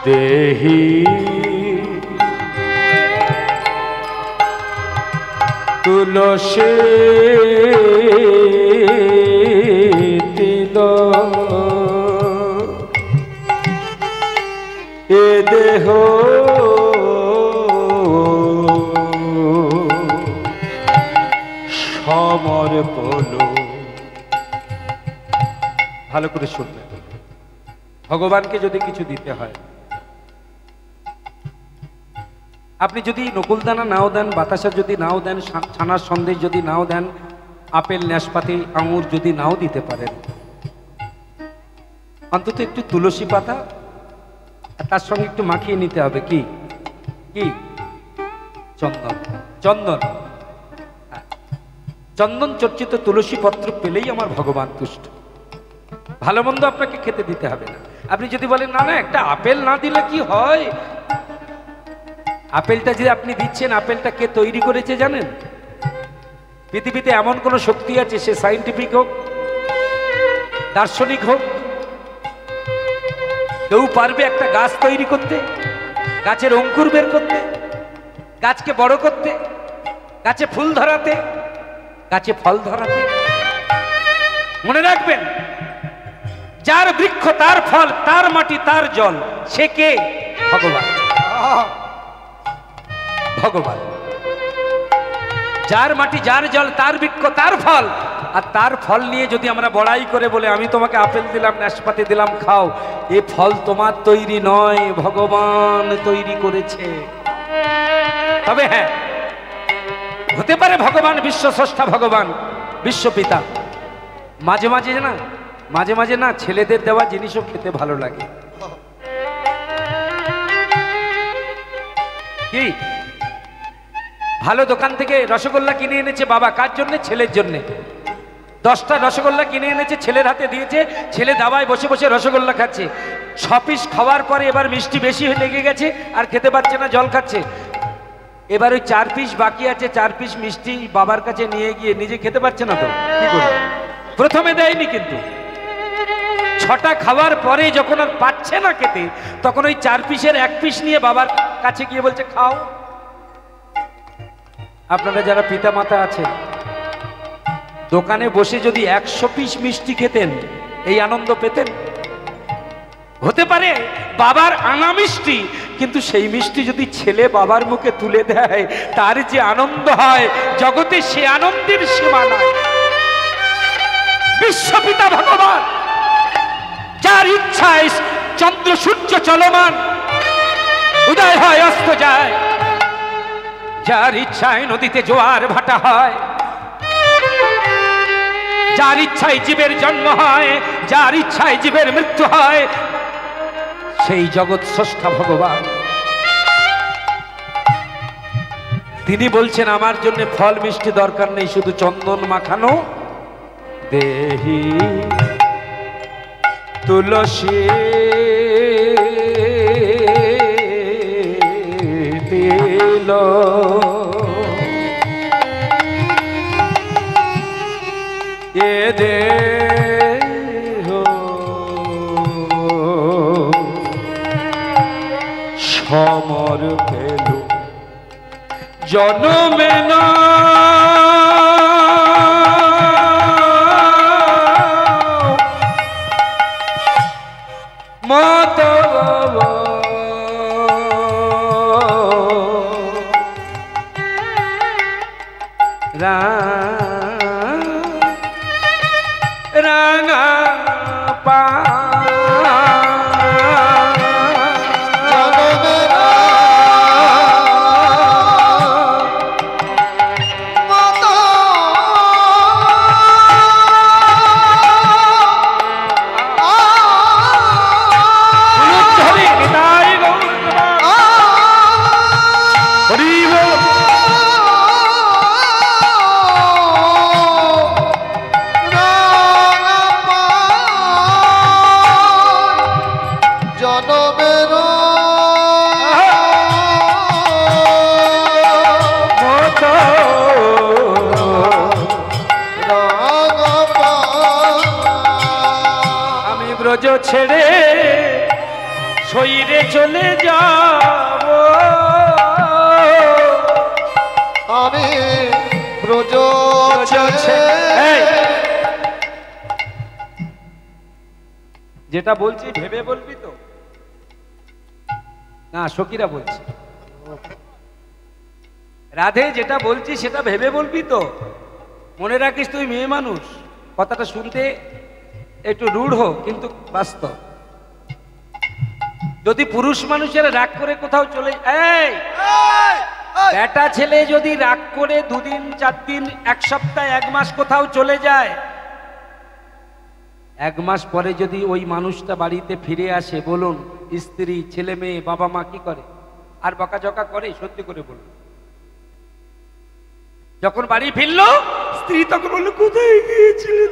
দেহি তুলসী তিল এ দেহ সমর্পণ। ভালো করে শুনবেন, ভগবানকে যদি কিছু দিতে হয়, আপনি যদি নকুলদানা নাও দেন, বাতাসা যদি নাও দেন, ছানার সন্দেশ যদি নাও দেন, আপেল নাশপাতি আঙুর যদি নাও দিতে পারেন, অন্তত একটু তুলসী পাতা আর তার সঙ্গে একটু মাখিয়ে নিতে হবে। কি কি চন্দন, চন্দন, চন্দন চর্চিত তুলসী পত্র পেলেই আমার ভগবান তুষ্ট। ভালো মন্দ আপনাকে খেতে দিতে হবে না। আপনি যদি বলেন না না একটা আপেল না দিলে কি হয়, আপেলটা যে আপনি দিচ্ছেন, আপেলটা কে তৈরি করেছে জানেন? পৃথিবীতে এমন কোন শক্তি আছে, সে সায়েন্টিফিক হোক, দার্শনিক হোক, কেউ পারবে একটা গাছ তৈরি করতে, গাছের অঙ্কুর বের করতে, গাছকে বড় করতে, গাছে ফুল ধরাতে, গাছে ফল ধরাতে? মনে রাখবেন, যার বৃক্ষ তার ফল, তার মাটি তার জল, সে কে? ভগবান। ভগবান। যার মাটি যার জল তার বৃক্ষ তার ফল, আর তার ফল নিয়ে যদি আমরা বড়াই করে বলে আমি তোমাকে আপেল দিলাম, নাশপাতি দিলাম, খাও, এ ফল তোমার তৈরি নয়, ভগবান তৈরি করেছে। তবে হ্যাঁ, হতে পারে ভগবান বিশ্ব স্রষ্টা, ভগবান বিশ্বপিতা, মাঝে মাঝে না, মাঝে মাঝে না ছেলেদের দেওয়া জিনিসও খেতে ভালো লাগে। কি ভালো দোকান থেকে রসগোল্লা কিনে এনেছে বাবা, কার জন্য? ছেলের জন্য। 10টা রসগোল্লা কিনে এনেছে, ছেলের হাতে দিয়েছে, ছেলে দাবায় বসে বসে রসগোল্লা খাচ্ছে। 6 পিস খাওয়ার পরে এবার মিষ্টি বেশি হয়ে লেগে গেছে, আর খেতে পারছে না, জল খাচ্ছে। এবার ওই 4 পিস বাকি আছে, 4 পিস মিষ্টি বাবার কাছে নিয়ে গিয়ে নিজে খেতে পারছে না, তো কি করবে? প্রথমে দেয়নি, কিন্তু 6টা খাওয়ার পরে যখন আর পাচ্ছে না খেতে, তখন ওই 4 পিসের 1 পিস নিয়ে বাবার কাছে গিয়ে বলছে খাও। আপনারা যারা পিতা মাতা আছেন, দোকানে বসে যদি 100 পিস মিষ্টি খেতেন, এই আনন্দ পেতেন? হতে পারে বাবার আনা মিষ্টি, কিন্তু সেই মিষ্টি যদি ছেলে বাবার মুখে তুলে দেয়, তার যে আনন্দ হয় জগতে, সে আনন্দের সীমা নাই। বিশ্বপিতা ভগবান, যার ইচ্ছায় চন্দ্র সূর্য চলমান, উদয় হয় অস্ত যায়, যার ইচ্ছায় নদীতে জোয়ার ভাটা হয়, যার ইচ্ছায় জীবের জন্ম হয়, যার ইচ্ছায় জীবের মৃত্যু হয়, সেই জগৎ স্রষ্টা ভগবান। তিনি বলছেন আমার জন্য ফল মিষ্টি দরকার নেই, শুধু চন্দন মাখানো দেহি তুলসী দিল, এ দেহ সমর পেল জনমে না, মত রাঙা পা ছেড়ে সইরে চলে যাব, আমি ব্রজ যেটা বলছি ভেবে বলবি তো? না, সখীরা বলছি, রাধে যেটা বলছি সেটা ভেবে বলবি তো? মনে রাখিস তুই মেয়ে মানুষ, কথাটা শুনতে একটু রূঢ় কিন্তু বাস্তব। যদি পুরুষ মানুষের রাগ করে কোথাও চলে, এই বেটা ছেলে যদি রাগ করে 2 দিন 4 দিন 1 সপ্তাহ 1 মাস কোথাও চলে যায়, 1 মাস পরে যদি ওই মানুষটা বাড়িতে ফিরে আসে, বলুন স্ত্রী ছেলে মেয়ে বাবা মা কি করে? আর বকাঝকা করে? সত্যি করে বলুন, যখন বাড়ি ফিরলো স্ত্রী তখন বললো কোথায় গিয়েছিলে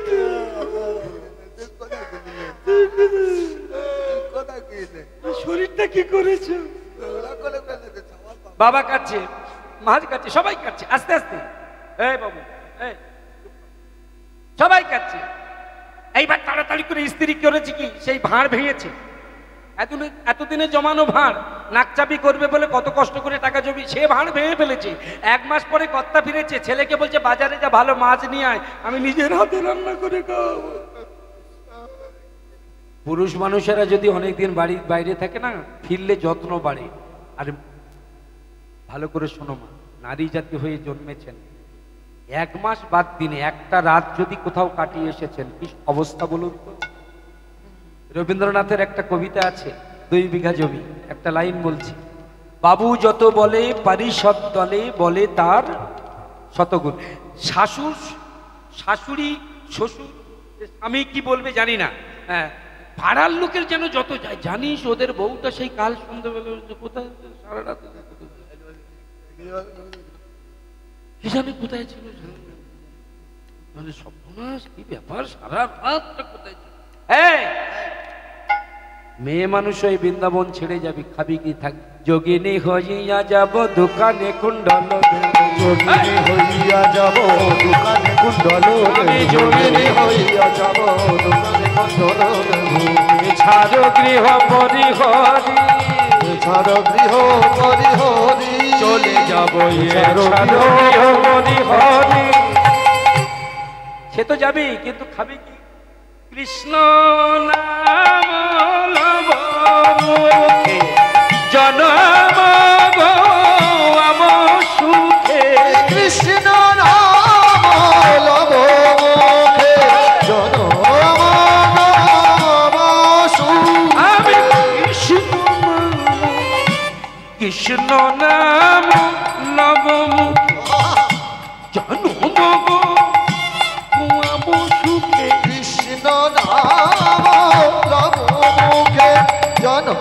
শরীরটা কি করেছো? বাবা কাটছে, মা কাটছে, সবাই কাটছে আস্তে আস্তে। এই বাবু, এই সবাই কাটছে। এইবার তাড়াতাড়ি করে স্ত্রী করেছে কি, সেই ভাঁড় ভেঙেছে। এতদিনে জমানো ভাঁড়, নাকচাপি করবে বলে কত কষ্ট করে টাকা জমি, সে ভাঁড় ভেঙে ফেলেছে। 1 মাস পরে কর্তা ফিরেছে, ছেলেকে বলছে বাজারে যা ভালো মাছ নিয়ে আয়, আমি নিজের হাতে রান্না করে খাওয়াবো। পুরুষ মানুষেরা যদি অনেকদিন বাড়ির বাইরে থাকে না, ফিরলে যত্ন বাড়ে। আর ভালো করে শোনো মা, নারী জাতি হয়ে জন্মেছেন, 1 মাস বাদ দিনে একটা রাত যদি কোথাও কাটিয়ে এসেছেন, কি অবস্থা বলুন তো। রবীন্দ্রনাথের একটা কবিতা আছে, 2 বিঘা জমি, একটা লাইন বলছি, বাবু যত বলে পারিষদ দলে বলে তার শতগুণ। শাশুড়ি শ্বশুর আমি কি বলবে জানি না, হ্যাঁ পাড়ার লোকের যেন যত যায়, জানিস ওদের বউটা সেই কাল সন্ধ্যাবেলা কোথায় সারা রাত কি জানি কোথায় ছিল, মানে সর্বনাশ কি ব্যাপার, সারা রাতটা কোথায় ছিল। মেয়ে মানুষ ওই বৃন্দাবন ছেড়ে যাবি, খাবি কি থাক, যোগিনী হইয়া যাব দোকানে কুণ্ডল, যোগিনী হইয়া যাব দোকানে কুণ্ডল, আমি যোগিনী হইয়া যাব দোকানে কুণ্ডল, ছাড়ো গৃহ পরিহরি, ছাড় গৃহ পরিহরি, চলে যাব ছাড়ো গৃহ পরিহরি। সে তো যাবি, কিন্তু খাবি কি, কৃষ্ণ নাম লব মুখে, জনম গো আম সুখে, কৃষ্ণ নাম লব মুখে, জনম সুখে। আমি কৃষ্ণ নাম লব মুখে, জনম গো আম সুখে, কৃষ্ণ নাম লব মুখে, জনম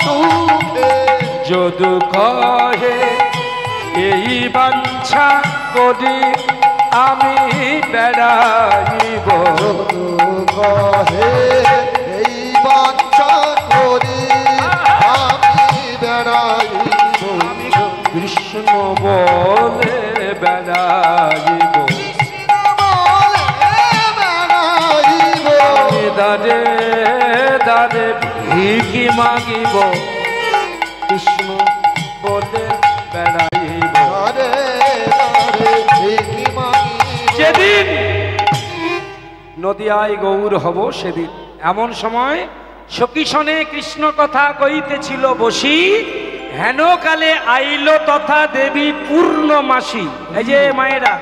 সুখে। যদু কহে এই বাঞ্ছা করি আমি বেড়াইব, কহে এই বাঞ্ছা করি আমি বেড়াইব, কৃষ্ণ বলে বেড়াইব, বেড়াইব, দারে দারে ভিকি মাগিব, কৃষ্ণ বলে বেড়াইব। আরে আরে ভিকি মাগিব। যেদিন নদিয়ায় গৌর হব সেদিন, এমন সময় সখীসনে কৃষ্ণ কথা কইতেছিল বসি, হেন কালে আইল তথা দেবী পূর্ণমাসী। এই যে মায়েরা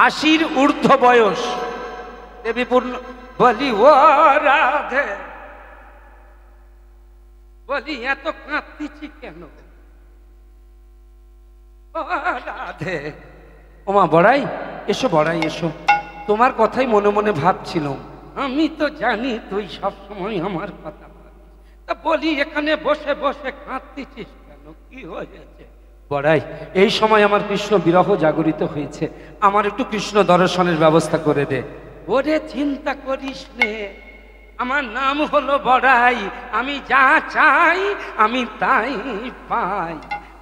80-র ঊর্ধ্ব বয়স, দেবী পূর্ণ, বলি ও রাধে, বলি এত কাঁদতেছি কেন ও রাধে। ওমা বড়াই এসো, বড়াই এসো, তোমার কথাই মনে মনে ভাবছিলাম। আমি তো জানি তুই সব সময় আমার কথা ভাবিস, তা বলি এখানে বসে বসে কাঁদতেছিস কেন, কি হয়েছে? বড়াই এই সময় আমার কৃষ্ণ বিরহ জাগরিত হয়েছে, আমার একটু কৃষ্ণ দর্শনের ব্যবস্থা করে দে। ওরে চিন্তা করিস নে, আমার নাম হলো বড়াই, আমি যা চাই আমি তাই পাই,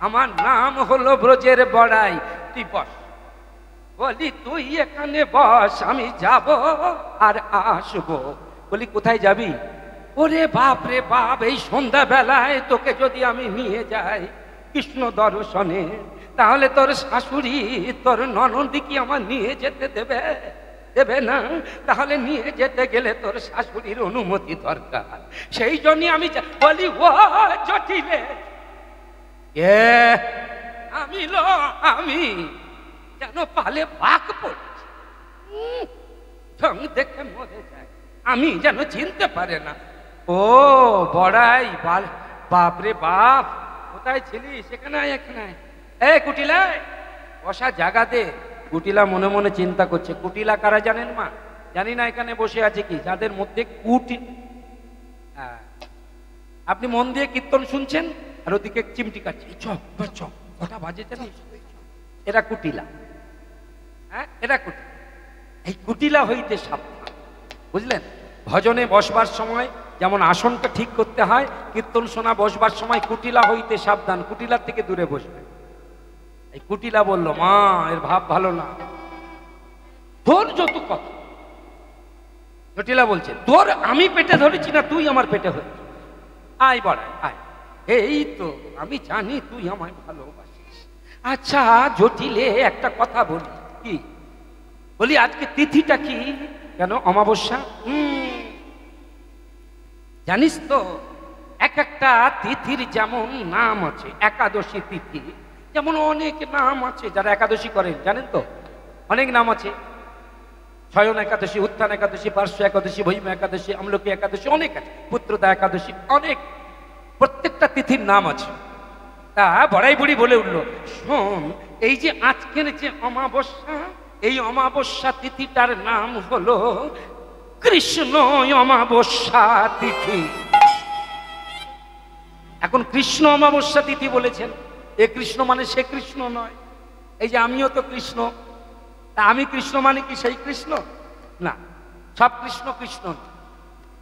আমার নাম হলো ব্রজের বড়াই। তুই বস, বলি তুই এখানে বস, আমি যাব আর আসবো। বলি কোথায় যাবি? ওরে বাপ রে বাপ, এই সন্ধ্যাবেলায় তোকে যদি আমি নিয়ে যাই কৃষ্ণ দর্শনে, তাহলে তোর শাশুড়ি তোর ননদি কি আমার নিয়ে যেতে দেবে? দেবে না। তাহলে নিয়ে যেতে গেলে তোর শাশুড়ির অনুমতি দরকার, সেই জন্য আমি বলি ও জটিলে আমি যেন পালে বাঘ পড়েছি, দেখে মরে যায়, আমি যেন চিনতে পারে না। ও বড়াই, বাপরে বাপ, কোথায় ছিলি? সেখানে এখানে এ কুটিলা বসা জায়গা দে। কুটিলা মনে মনে চিন্তা করছে, কুটিলা কারা জানেন মা? জানি না এখানে বসে আছে কি, যাদের মধ্যে আপনি মন দিয়ে কীর্তন শুনছেন আর ওদিকে চিমটি কাটছে, চপ চপ কটা বাজে জানিস? এরা কুটিলা, হ্যাঁ এরা কুটিলা। এই কুটিলা হইতে সাবধান, বুঝলেন? ভজনে বসবার সময় যেমন আসনটা ঠিক করতে হয়, কীর্তন শোনা বসবার সময় কুটিলা হইতে সাবধান, কুটিলার থেকে দূরে বসবে। এই কুটিলা বলল, মা এর ভাব ভালো না, তোর যত কথা। জটিলা বলছে, তোর আমি পেটে ধরেছি না তুই আমার পেটে হয়েছিস? আয় বড়াই আয়। এই তো আমি জানি তুই আমায় ভালোবাসিস। আচ্ছা জটিলে একটা কথা বলি, কি বলি? আজকে তিথিটা কি? কেন অমাবস্যা? জানিস তো এক একটা তিথির যেমন নাম আছে, একাদশী তিথি যেমন অনেক নাম আছে। যারা একাদশী করেন জানেন তো অনেক নাম আছে। শয়ন একাদশী, উত্থান একাদশী, পার্শ্ব একাদশী, ভৈম একাদশী, আমলকি একাদশী, অনেক আছে, পুত্রদা একাদশী, অনেক, প্রত্যেকটা তিথির নাম আছে। তা বড়াই বুড়ি বলে উঠলো, শোন এই যে আজকের যে অমাবস্যা, এই অমাবস্যা তিথিটার নাম হলো কৃষ্ণ অমাবস্যা তিথি। এখন কৃষ্ণ অমাবস্যা তিথি বলেছেন, এ কৃষ্ণ মানে সে কৃষ্ণ নয়। এই যে আমিও তো কৃষ্ণ, তা আমি কৃষ্ণ মানে কি সেই কৃষ্ণ? না, সব কৃষ্ণ কৃষ্ণ নয়।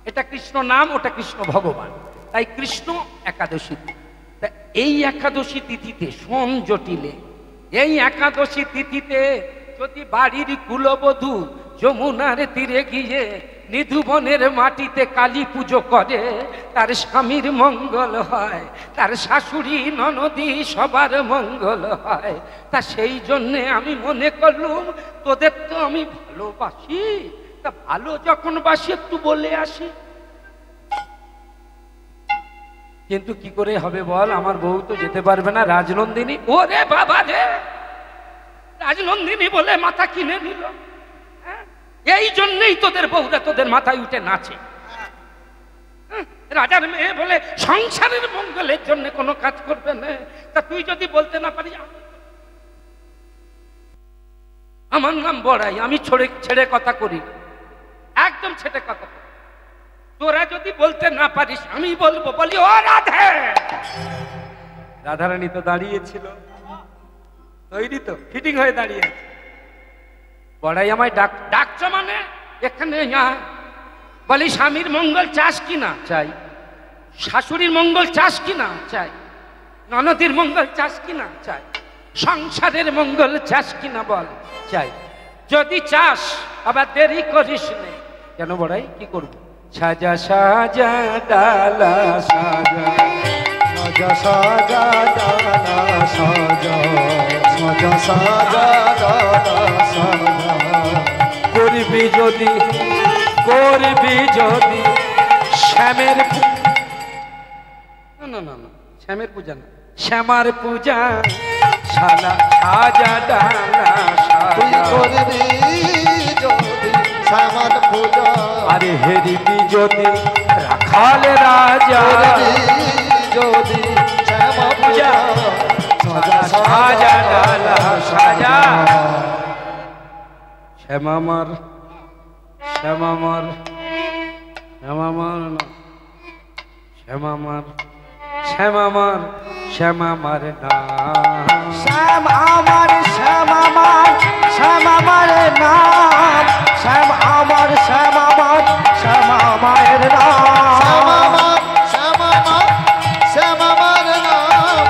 এটা কৃষ্ণ নাম, ওটা কৃষ্ণ ভগবান। তাই কৃষ্ণ একাদশী। তা এই একাদশী তিথিতে শোন জটিলে, এই একাদশী তিথিতে যদি বাড়ির কুলবধূ যমুনার তীরে গিয়ে নিধুবনের মাটিতে কালী পুজো করে, তার স্বামীর মঙ্গল হয়, তার শাশুড়ি ননদি সবার মঙ্গল হয়। তা সেই জন্যে আমি মনে করলুম তোদের তো আমি ভালোবাসি, তা ভালো যখন বাসি একটু বলে আসি। কিন্তু কি করে হবে বল, আমার বউ তো যেতে পারবে না রাজনন্দিনী। ওরে বাবা রে, রাজনন্দিনী বলে মাথা কিনে নিল। এই জন্যই তোদের বউরা তোদের মাথায় উঠে নাচে। রাজার মেয়ে বলে সংসারের মঙ্গলের জন্য কোনো কাজ করবে না। তা তুই যদি বলতে না পারিস, আমার নাম বড়াই, আমি ছেড়ে কথা করি, একদম ছেড়ে কথা করি। তোরা যদি বলতে না পারিস আমি বলবো, বলি ও রাধে। রাধারানী তো দাঁড়িয়েছিল, তৈরি তো ফিটিং হয়ে দাঁড়িয়ে। বড়াই আমায় ডাকছ মানে এখানে বলি স্বামীর মঙ্গল চাস কি না? চাই। শাশুড়ির মঙ্গল চাস কি না? চাই। ননদির মঙ্গল চাস কি না? চাই। সংসারের মঙ্গল চাস কি না? বল চাই। যদি চাস আবার দেরি করিস নে। কেন বড়াই কি করবো? সাজা সাজা ডালা সাজা, সাজা সাজা ডালা সাজা, সাজা সাজা ডালা সাজা। করবি যদি শ্যামের না না না না, শ্যামের পূজা না, শ্যামার পূজা। সাজা সাজা ডালা তুই সাজা, করবি যদি শ্যামার পূজা, আরে হেরিবি যদি রাখাল রাজা, যদি শ্যামা পূজা। সাজা সাজা ডালা সাজা। শ্যামামার শ্যামামার শ্যামামার না, শ্যামামার শ্যামামার শ্যামামার নাম। শ্যাম আমার শ্যাম আমার শ্যাম আমার নাম, শ্যাম আমার শ্যাম আমার শ্যাম আমার নাম, শ্যাম আমার শ্যাম আমার শ্যাম আমার নাম,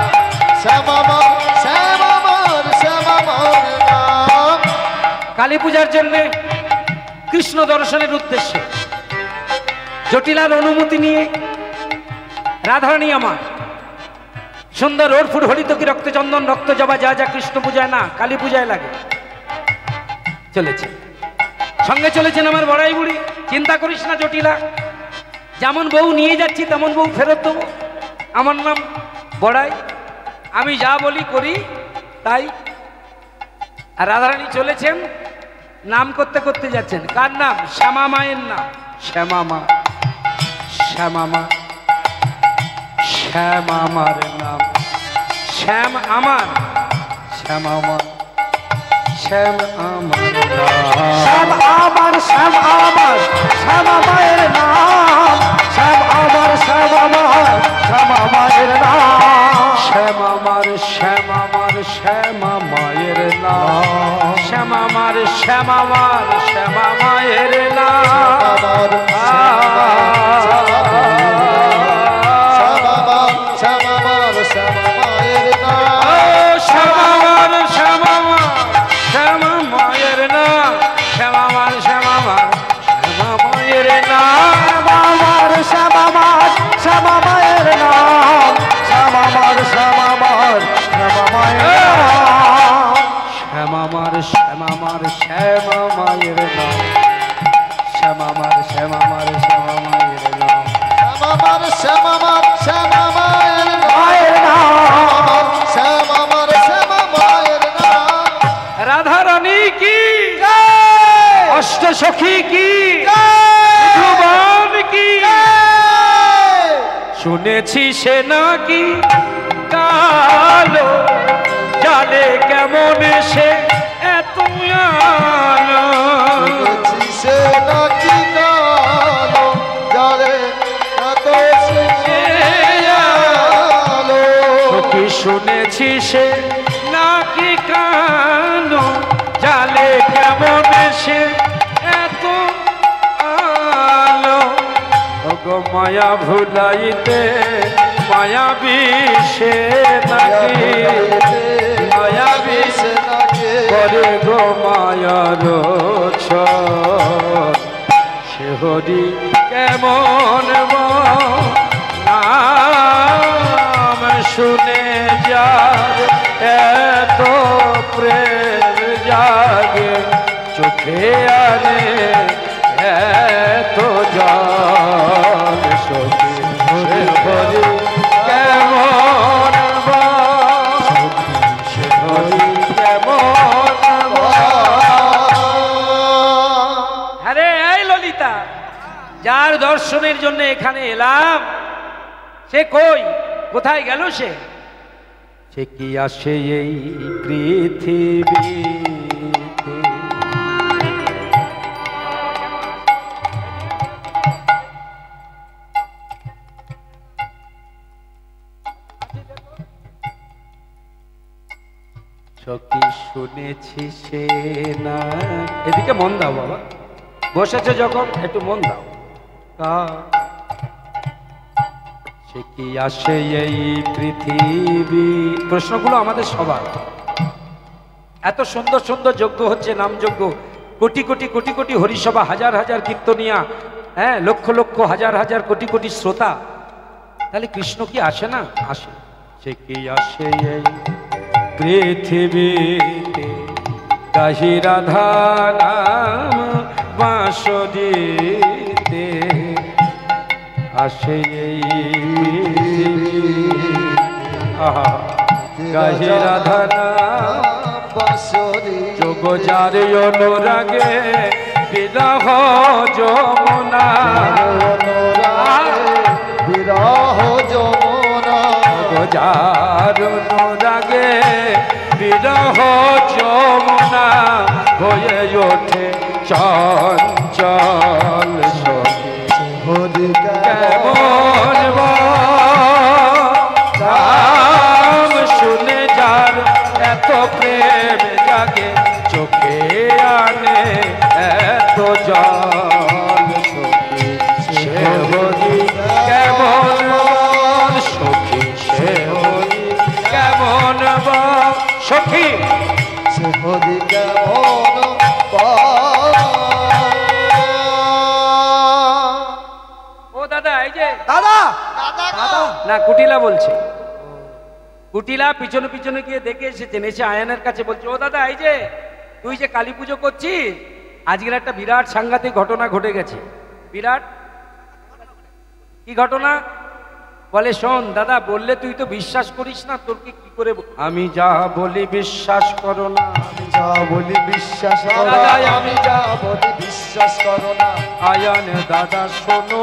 শ্যাম আমার শ্যাম আমার শ্যাম আমার নাম। কালী পূজার জন্য কৃষ্ণ দর্শনের উদ্দেশ্যে জটিলার অনুমতি নিয়ে রাধারানী আমার সুন্দর ওরফুট হরিতকি রক্তচন্দন রক্ত জবা যা যা কৃষ্ণ পূজায় না কালী পূজায় লাগে চলেছে। সঙ্গে চলেছেন আমার বড়াই বুড়ি। চিন্তা করিস না জটিলা, যেমন বউ নিয়ে যাচ্ছি তেমন বউ ফেরত দেবো। আমার নাম বড়াই, আমি যা বলি করি তাই। আর রাধারানী চলেছেন, নাম করতে করতে যাচ্ছেন। কার নাম? শ্যামা মায়ের নাম। শ্যামা মা, শ্যামা মা, শ্যাম আমার নাম, শ্যাম আমার, শ্যাম আমার, শ্যাম আমার শ্যাম আমার শ্যাম আমার শ্যাম মায়ের নাম, শ্যাম আমার শ্যাম আমার শ্যাম মায়ের নাম, শ্যাম আমার, শ্যাম আমার শ্যামা মায়ের নাম, শ্যামা মার শ্যামা মার শ্যামা মায়ের নাম, শ্যামা মায়ের নাম, শ্যামা মার শ্যামা মার শ্যামা মায়ের নাম, শ্যামা মার শ্যামা মার শ্যামা মায়ের নাম, শ্যামা মার শ্যামা মায়ের নাম। রাধা রানী কি অষ্ট সখী কি ভুবন কি, শুনেছি সে নাকি কালো জালে কেমন সে এত আলো, সে নাকি কালো জালে এত আলো, সখী শুনেছি সে নাকি কালো জালে কেমন সে এত আলো, ওগো মায়া ভুলাইতে মায়া বিষে নাকি, মায়া বিষে করে গো মায়ার সে হরি কেমন নাম শুনে যার এত প্রেম জাগে চোখে আনে এত জল, সখী সে হরি কেমন সে হরি কেমন। আরে এই ললিতা, যার দর্শনের জন্য এখানে এলাম সে কই, কোথায় গেল সে? সে কি আসে এই পৃথিবীতে? সখী শুনেছি সে না, এদিকে মন দাও বাবা, বসেছে যখন একটু মন দাও। সে কি আসে এই পৃথিবী? প্রশ্নগুলো আমাদের সবার। এত সুন্দর সুন্দর যজ্ঞ হচ্ছে, নাম যজ্ঞ, কোটি কোটি কোটি কোটি হরিসভা, হাজার হাজার কীর্তনিয়া, হ্যাঁ, লক্ষ লক্ষ হাজার হাজার কোটি কোটি শ্রোতা, তাহলে কৃষ্ণ কি আসে না? আসে। সে কি আসে এই পৃথিবীতে, কাহি রাধা নাম বাঁশরীতে, আসে এই কাহি রাধা নাম বাঁশরী, যোগ যার অনুরাগে বিরহ যমুনা, বিরহ যমুনা, যার অনুরাগে বিরহ যমুনা হয়ে ওঠে চঞ্চল, হরি কেমন নাম শুনে যার এত প্রেম জাগে চোখে আনে এত জল, সখী সে হরি কেমন, সখী সে হরি কেমন, সখী সে হরি কেমন। ও দাদা, এই যে দাদা না, কুটিলা বলছে, কুটিলা পিছনে পিছনে গিয়ে দেখে এসেছেন, এসে আয়ানের কাছে বলছে, ও দাদা, এই যে তুই যে কালী পুজো করছিস, আজকের একটা বিরাট সাংঘাতিক ঘটনা ঘটে গেছে। বিরাট কি ঘটনা? বলে, শোন দাদা, বললে তুই তো বিশ্বাস করিস না, তোরকে কি করে? আমি যা বলি বিশ্বাস করো না, আমি যা বলি বিশ্বাস করো দাদা, না, আমি যা বলি বিশ্বাস করো না, আয়ান দাদা শোনো,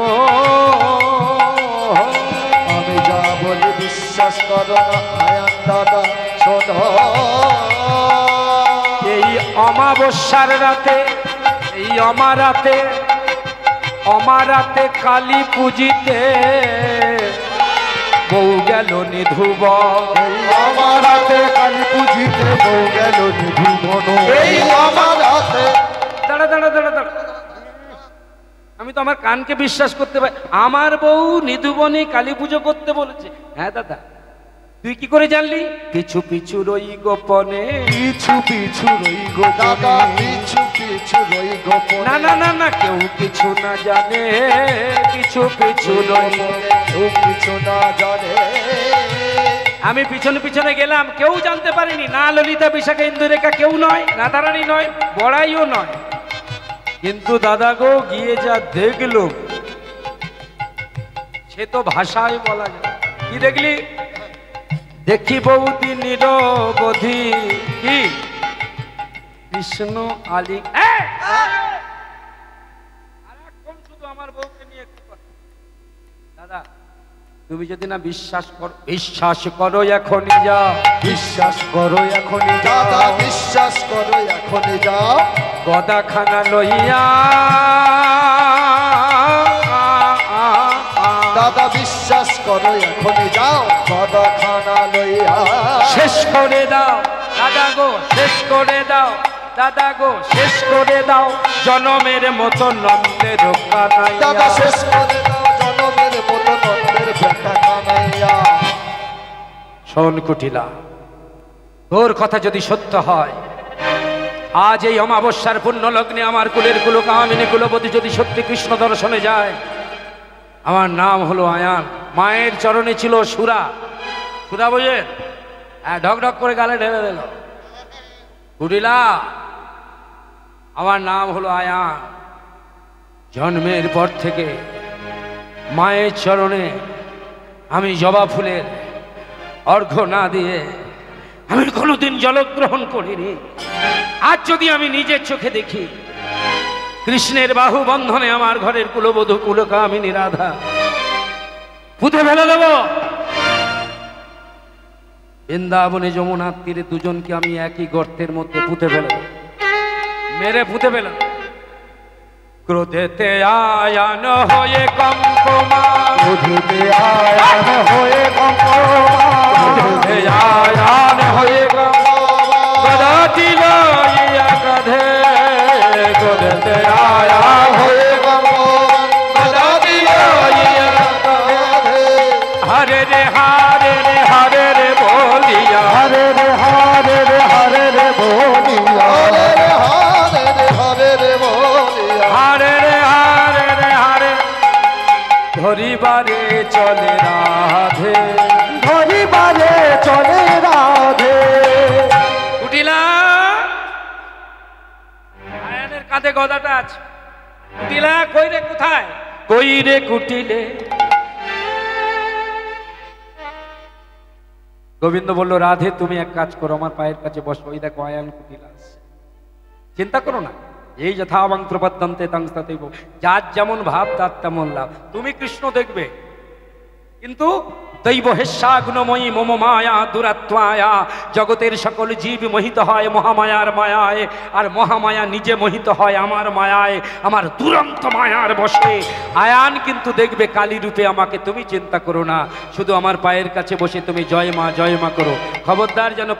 আমি যা বলি বিশ্বাস করো না, আয়ান দাদা শোনো। এই অমাবস্যার রাতে, এই অমারাতে কালী পুজিতে বউ গেল নিধুব, এই আমার হাতে কালী পুজো তো আমার কানকে বিশ্বাস করতে পারি। আমার বউ নিধুবনে কালী পুজো করতে বলেছে। হ্যাঁ দাদা, তুই কি করে জানলি? পিছু পিছু রই গোপনে, পিছু পিছু রই গো দাদা, পিছু পিছু রই গোপনে। না না না না, কেউ কিছু না জানে, পিছু পিছু রই। কেউ কিছু না জানে। আমি পিছনে পিছনে গেলাম, কেউ জানতে পারেনি। না ললিতা, বিশাখা, ইন্দুরেখা কেউ নয়, রাধারানী নয়, বড়াইও নয়। কিন্তু দাদা গো, গিয়ে যা দেখলো সে তো ভাষায় বলা যায়। কি দেখলি? দেখি বৌদি নিরবধি, কি কৃষ্ণ আলী। আরেকক্ষণ শুধু আমার বউকে নিয়ে একটু কথা। দাদা, তুমি যদি না বিশ্বাস করো, বিশ্বাস করো এখনই যা, বিশ্বাস করো এখনই দাদা, বিশ্বাস করো এখনই যাও। গদাখানা লইয়া দাদা বিশ্বাস করো এখনই যাও, গদাখানা লইয়া। শেষ করে দাও দাদা গো, শেষ করে দাও দাদা গো, শেষ করে দাও জনমের মতো নন্দের কানাইয়া। দাদা শেষ করে দাও জনমের মতো নন্দের বেটা কানাইয়া। শোন কুটিলা, তোর কথা যদি সত্য হয়, আজ এই অমাবস্যার পুণ্য লগ্নে আমার কুলের কুলকামিনী কুলবতী যদি সত্যি কৃষ্ণ দর্শনে যায়, আমার নাম হলো আয়ান। মায়ের চরণে ছিল সুরা, সুরা বোঝেন? হ্যাঁ, ঢক ঢক করে গালে ঢেলে দিল। কুটিলা, আমার নাম হলো আয়ান। জন্মের পর থেকে মায়ের চরণে আমি জবা ফুলের অর্ঘ্য না দিয়ে আমি কোনোদিন জলগ্রহণ করিনি। আজ যদি আমি নিজের চোখে দেখি কৃষ্ণের বাহু বন্ধনে আমার ঘরের কুলবধূ কুলকামিনী রাধা, পুঁতে ফেলে দেব। বৃন্দাবনে যমুনার তীরে দুজনকে আমি একই গর্তের মধ্যে পুঁতে ফেলে দেব, মেরে পুঁতে ফেলে দেব। ক্রোধেতে আয়ান হয়ে কম্পমান, ক্রোধেতে আয়ান হয়ে ক্রোধেতে আয়ান হয়ে গদাটি লইয়া কাঁধে, ক্রোধেতে আয়ান হয়ে গদাটি লইয়া কাঁধে। হরে রে হারে রে হারে রে বলিয়া, হরে রে হরে রে হরে রে বলিয়া। হরে রে হরে রে হরে রে বলিয়া। হারে রে হারে রে হারে ধরিবারে চলে রাধে, ধরিবারে চলে রাধে। কুটিলা, আয়ানের কাঁধে গদাটা আছে। কুটিলা কই রে, কোথায় কই রে কুটিলে? গোবিন্দ বলল, রাধে তুমি এক কাজ করো, আমার পায়ের কাছে বসো। ওই দেখো আয়ান কুটিলা আসছে। চিন্তা করো না, এই যথাবাংত্রপদ্যন্তে তাংস্তাতেব, যার যেমন ভাব তার তেমন লাভ। তুমি কৃষ্ণ দেখবে, কিন্তু দৈব হেস্যা গুণময়ী মম মায়া দুরাত্মায়া। জগতের সকল জীব মোহিত হয় মহামায়ার মায়ায়, আর মহামায়া নিজে মোহিত হয় আমার মায়ায়, আমার দুরন্ত মায়ার বশে। আয়ান কিন্তু দেখবে কালী রূপে আমাকে। তুমি চিন্তা করো না, শুধু আমার পায়ের কাছে বসে তুমি জয় মা করো। খবরদার যেন